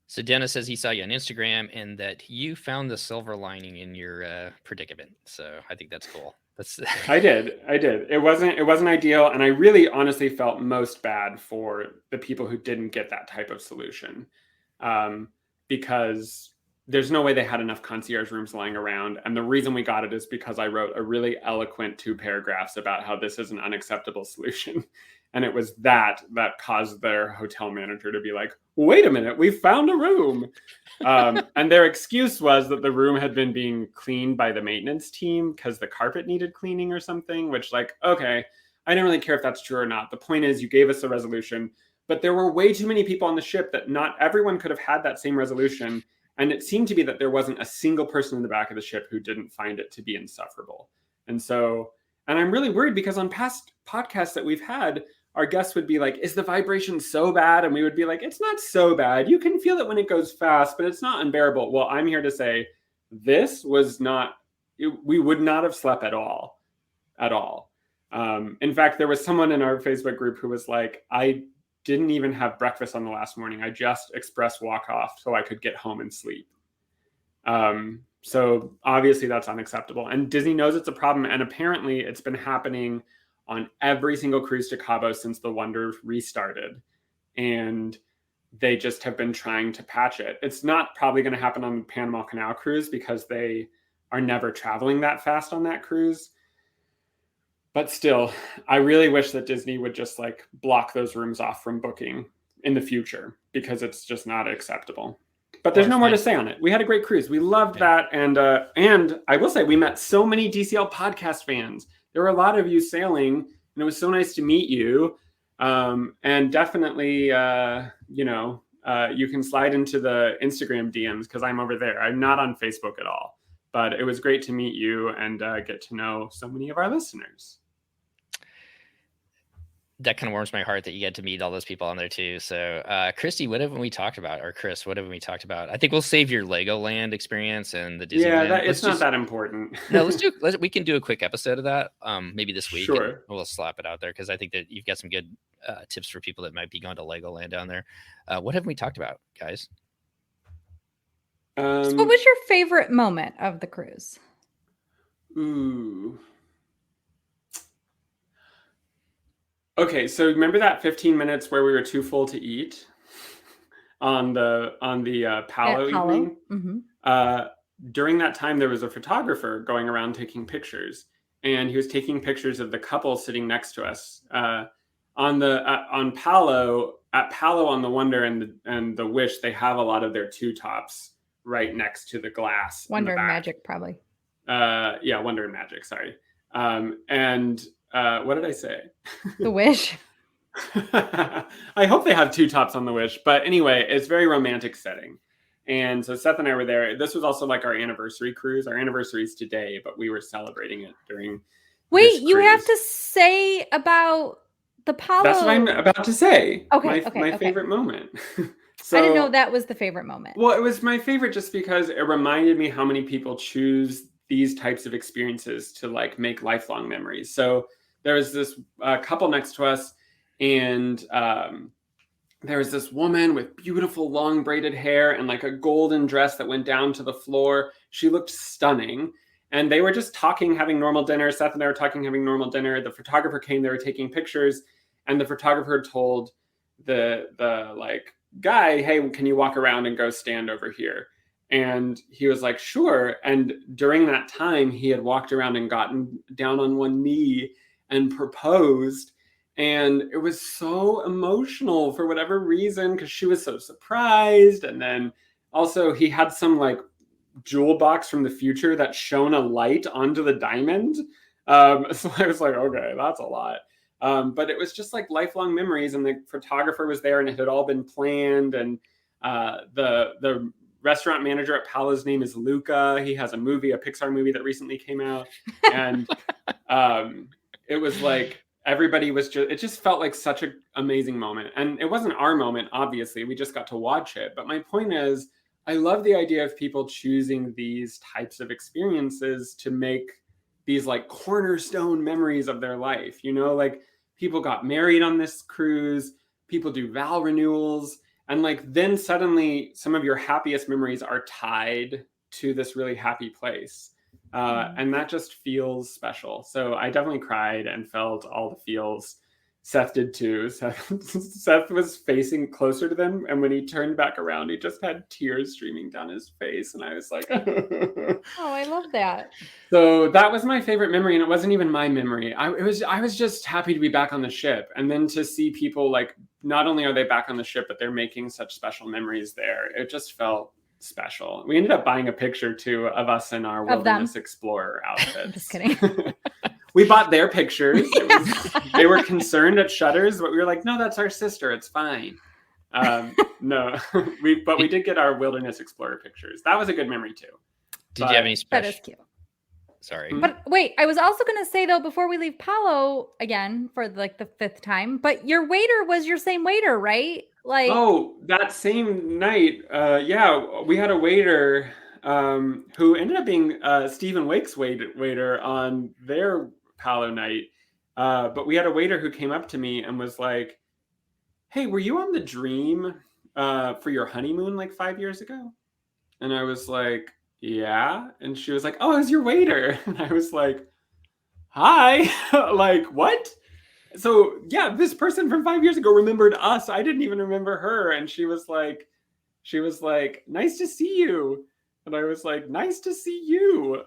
So Dennis says he saw you on Instagram and that you found the silver lining in your predicament. So I think that's cool. I did. It wasn't ideal. And I really honestly felt most bad for the people who didn't get that type of solution. Because there's no way they had enough concierge rooms lying around. And the reason we got it is because I wrote a really eloquent 2 paragraphs about how this is an unacceptable solution. And it was that caused their hotel manager to be like, wait a minute, we found a room. And their excuse was that the room had been being cleaned by the maintenance team because the carpet needed cleaning or something, which like, okay, I don't really care if that's true or not. The point is you gave us a resolution, but there were way too many people on the ship that not everyone could have had that same resolution. And it seemed to be that there wasn't a single person in the back of the ship who didn't find it to be insufferable. And I'm really worried because on past podcasts that we've had, our guests would be like, is the vibration so bad? And we would be like, it's not so bad. You can feel it when it goes fast, but it's not unbearable. Well, I'm here to say this was not, we would not have slept at all. In fact, there was someone in our Facebook group who was like, I didn't even have breakfast on the last morning. I just express walk off so I could get home and sleep. So obviously that's unacceptable. And Disney knows it's a problem. And apparently it's been happening on every single cruise to Cabo since the Wonder restarted. And they just have been trying to patch it. It's not probably going to happen on the Panama Canal cruise because they are never traveling that fast on that cruise. But still, I really wish that Disney would just like block those rooms off from booking in the future because it's just not acceptable. But there's no more to say on it. We had a great cruise. We loved that. And I will say we met so many DCL podcast fans. There were a lot of you sailing, and it was so nice to meet you. And definitely, you can slide into the Instagram DMs because I'm over there. I'm not on Facebook at all. But it was great to meet you and get to know so many of our listeners. That kind of warms my heart that you get to meet all those people on there too. So, Christy, what haven't we talked about? Or Chris, what haven't we talked about? I think we'll save your Legoland experience and the Disneyland. Yeah, it's not that important. No, we can do a quick episode of that. Maybe this week. Sure. We'll slap it out there because I think that you've got some good tips for people that might be going to Legoland down there. What haven't we talked about, guys? So what was your favorite moment of the cruise? Ooh. Okay, so remember that 15 minutes where we were too full to eat on the Palo evening? Mm-hmm. During that time, there was a photographer going around taking pictures, and he was taking pictures of the couple sitting next to us on Palo on the Wonder and the Wish. They have a lot of their two tops right next to the glass. Wonder and Magic, probably. Yeah, Wonder and Magic. Sorry, what did I say? The Wish. I hope they have two tops on the Wish. But anyway, it's very romantic setting. And so Seth and I were there. This was also like our anniversary cruise. Our anniversary is today, but we were celebrating it during. Wait, you have to say about the Palo. That's what I'm about to say. Okay. My favorite moment. So, I didn't know that was the favorite moment. Well, it was my favorite just because it reminded me how many people choose these types of experiences to like make lifelong memories. So there was this couple next to us, and there was this woman with beautiful long braided hair and like a golden dress that went down to the floor. She looked stunning. And they were just talking, having normal dinner. Seth and I were talking, having normal dinner. The photographer came, they were taking pictures. And the photographer told the like guy, hey, can you walk around and go stand over here? And he was like, sure. And during that time, he had walked around and gotten down on one knee and proposed. And it was so emotional for whatever reason, because she was so surprised. And then also he had some like jewel box from the future that shone a light onto the diamond. So I was like, okay, that's a lot. But it was just like lifelong memories, and the photographer was there, and it had all been planned. And the restaurant manager at Palo's name is Luca. He has a Pixar movie that recently came out. And it was like, everybody was it just felt like such an amazing moment. And it wasn't our moment, obviously. We just got to watch it. But my point is, I love the idea of people choosing these types of experiences to make these like cornerstone memories of their life. You know, like people got married on this cruise, people do vow renewals, and like then suddenly some of your happiest memories are tied to this really happy place. And that just feels special. So I definitely cried and felt all the feels. Seth did too. Seth was facing closer to them, and when he turned back around, he just had tears streaming down his face, and I was like, oh, I love that. So that was my favorite memory, and it wasn't even my memory. I was just happy to be back on the ship, and then to see people like, not only are they back on the ship, but they're making such special memories there. It just felt special. We ended up buying a picture too of us in our Wilderness Explorer outfits. Just kidding. We bought their pictures. They were concerned at Shutters, but we were like, no, that's our sister. It's fine. No, we did get our Wilderness Explorer pictures. That was a good memory too. Did you have any special? That is cute. Sorry. But wait, I was also going to say though, before we leave Palo again for like the 5th time, but your waiter was your same waiter, right? Like, oh, that same night. Yeah, we had a waiter who ended up being Stephen Wake's waiter on their Palo night. But we had a waiter who came up to me and was like, hey, were you on the Dream for your honeymoon like 5 years ago? And I was like, yeah. And she was like, oh, I was your waiter. And I was like, hi. Like, what? So yeah, this person from 5 years ago remembered us. I didn't even remember her. And she was like, nice to see you. And I was like, nice to see you.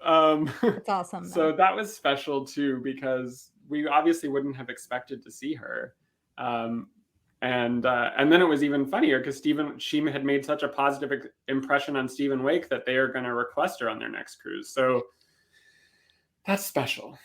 That's awesome. So that was special too, because we obviously wouldn't have expected to see her. And then it was even funnier because she had made such a positive impression on Stephen Wake that they are going to request her on their next cruise. So that's special.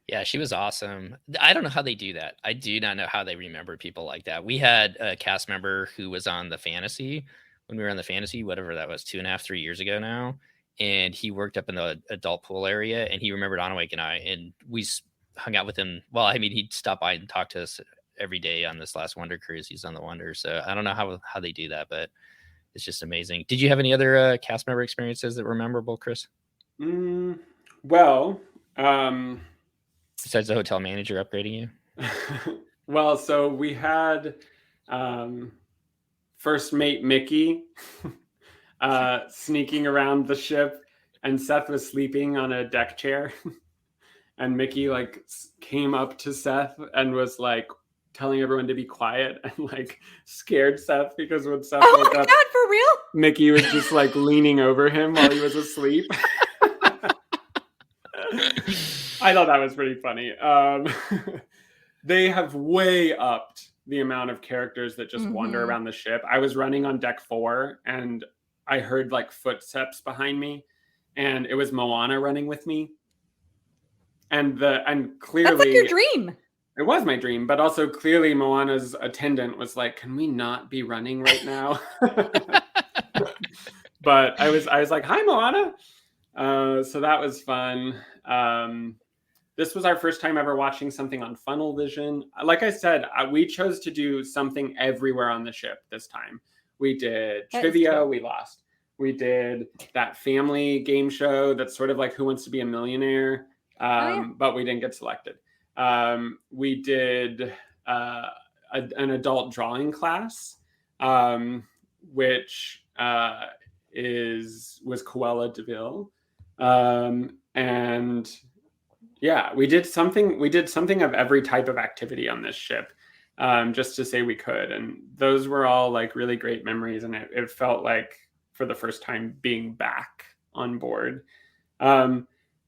Yeah, she was awesome. I don't know how they do that. I do not know how they remember people like that. We had a cast member who was on the Fantasy when we were on the Fantasy, whatever that was, 2.5, 3 years ago now. And he worked up in the adult pool area, and he remembered Anawake and I, and we hung out with him. Well, I mean, he'd stop by and talk to us every day on this last Wonder cruise. He's on the Wonder. So I don't know how they do that, but it's just amazing. Did you have any other cast member experiences that were memorable, Chris? Well, besides the hotel manager upgrading you? Well, so we had first mate Mickey sneaking around the ship, and Seth was sleeping on a deck chair. And Mickey like came up to Seth and was like telling everyone to be quiet, and like scared Seth because when Seth woke up, God, for real? Mickey was just like leaning over him while he was asleep. I thought that was pretty funny. They have way upped the amount of characters that just wander around the ship. I was running on deck 4 and I heard like footsteps behind me, and it was Moana running with me. And clearly that's like your dream. It was my dream, but also clearly Moana's attendant was like, "Can we not be running right now?" But I was like, "Hi, Moana." So that was fun. This was our first time ever watching something on Funnel Vision. Like I said, we chose to do something everywhere on the ship this time. We did trivia, we lost. We did that family game show that's sort of like Who Wants to Be a Millionaire, but we didn't get selected. We did an adult drawing class, which was Cruella de Vil. And yeah, we did something of every type of activity on this ship, just to say we could. And those were all like really great memories. And it felt like for the first time being back on board.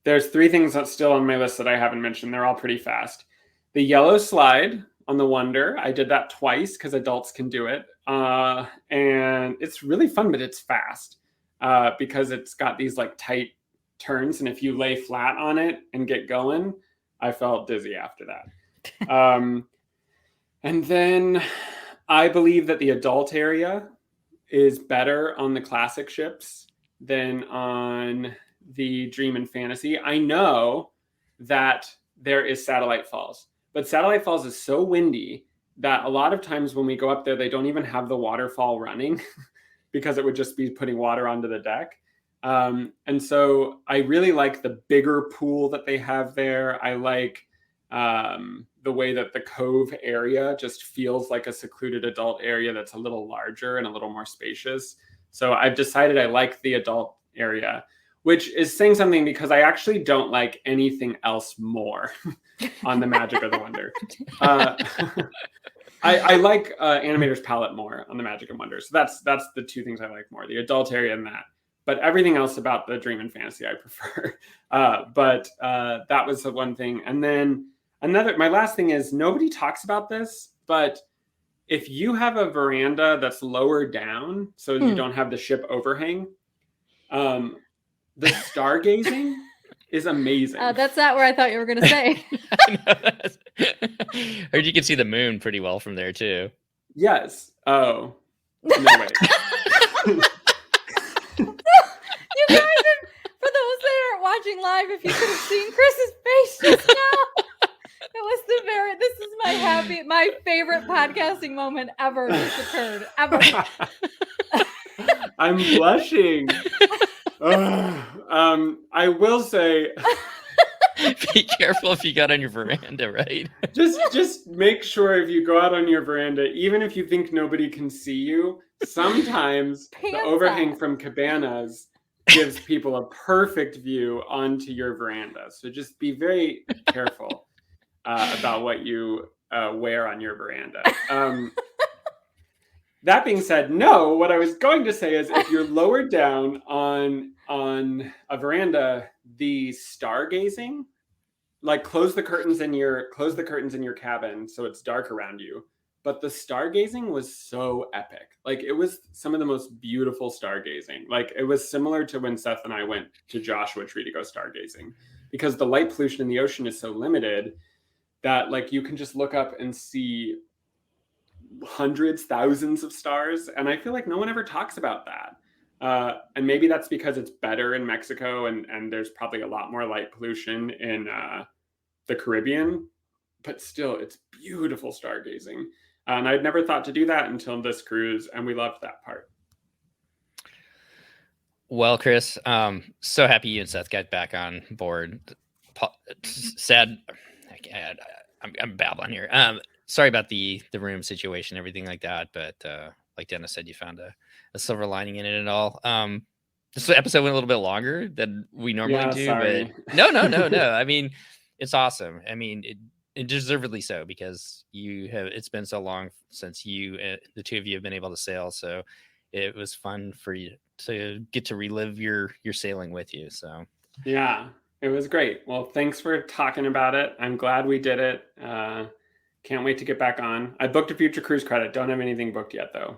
There's 3 things that's still on my list that I haven't mentioned. They're all pretty fast. The yellow slide on the Wonder, I did that twice because adults can do it. And it's really fun, but it's fast because it's got these like tight turns. And if you lay flat on it and get going, I felt dizzy after that. And then I believe that the adult area is better on the classic ships than on the Dream and Fantasy. I know that there is Satellite Falls, but Satellite Falls is so windy that a lot of times when we go up there, they don't even have the waterfall running because it would just be putting water onto the deck. And so I really like the bigger pool that they have there. I like the way that the Cove area just feels like a secluded adult area that's a little larger and a little more spacious. So I've decided I like the adult area, which is saying something because I actually don't like anything else more on the Magic of the Wonder. I like Animator's Palette more on the Magic and Wonder. So that's the 2 things I like more, the adult area and that. But everything else about the Dream and Fantasy I prefer. But that was the one thing. And then my last thing is, nobody talks about this, but if you have a veranda that's lower down, so you don't have the ship overhang, the stargazing is amazing. That's not where I thought you were going to say. I heard you can see the moon pretty well from there too. Yes. Oh, no way. You guys, for those that aren't watching live, if you could have seen Chris's face just now, it was this is my favorite podcasting moment ever that's occurred, ever. I'm blushing. I will say, be careful if you got on your veranda, right? Just make sure if you go out on your veranda, even if you think nobody can see you, sometimes the overhang from cabanas gives people a perfect view onto your veranda. So just be very careful about what you wear on your veranda. That being said, no, what I was going to say is if you're lowered down on a veranda, the stargazing, like close the curtains in your cabin so it's dark around you. But the stargazing was so epic. Like it was some of the most beautiful stargazing. Like it was similar to when Seth and I went to Joshua Tree to go stargazing, because the light pollution in the ocean is so limited that like you can just look up and see hundreds, thousands of stars. And I feel like no one ever talks about that. And maybe that's because it's better in Mexico and there's probably a lot more light pollution in the Caribbean, but still it's beautiful stargazing. And I'd never thought to do that until this cruise, and we loved that part. Well, Chris, so happy you and Seth got back on board. Sad, I'm babbling here. Sorry about the room situation, everything like that. But like Dennis said, you found a silver lining in it and all. This episode went a little bit longer than we normally do. Sorry. But no. I mean, it's awesome. I mean, it deservedly so, because it's been so long since the two of you have been able to sail. So it was fun for you to get to relive your sailing with you. So yeah, it was great. Well, thanks for talking about it. I'm glad we did it. Can't wait to get back on. I booked a future cruise credit. Don't have anything booked yet though.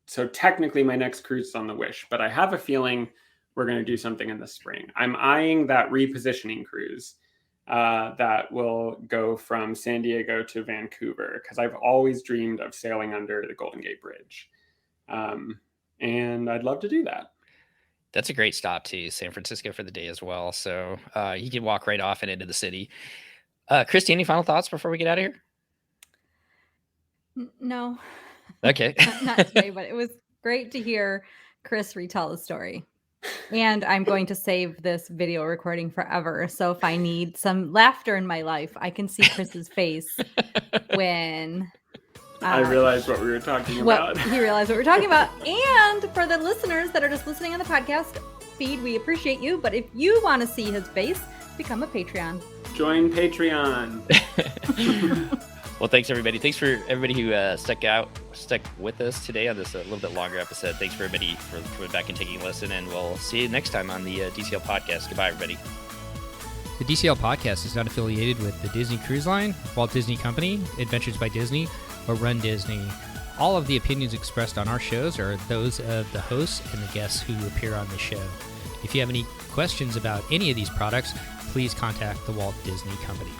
So technically my next cruise is on the Wish, but I have a feeling we're going to do something in the spring. I'm eyeing that repositioning cruise that will go from San Diego to Vancouver, because I've always dreamed of sailing under the Golden Gate Bridge. And I'd love to do that. That's a great stop to San Francisco for the day as well. So you can walk right off and into the city. Christy, any final thoughts before we get out of here? No. Okay. Not today, but it was great to hear Chris retell the story. And I'm going to save this video recording forever. So if I need some laughter in my life, I can see Chris's face when I realized what we were talking about. He realized what we were talking about. And for the listeners that are just listening on the podcast feed, we appreciate you. But if you want to see his face, become a Patreon. Join Patreon. Well, thanks everybody. Thanks for everybody who stuck with us today on this a little bit longer episode. Thanks for everybody for coming back and taking a listen, and we'll see you next time on the DCL podcast. Goodbye, everybody. The DCL podcast is not affiliated with the Disney Cruise Line, Walt Disney Company, Adventures by Disney, or Run Disney. All of the opinions expressed on our shows are those of the hosts and the guests who appear on the show. If you have any questions about any of these products, please contact the Walt Disney Company.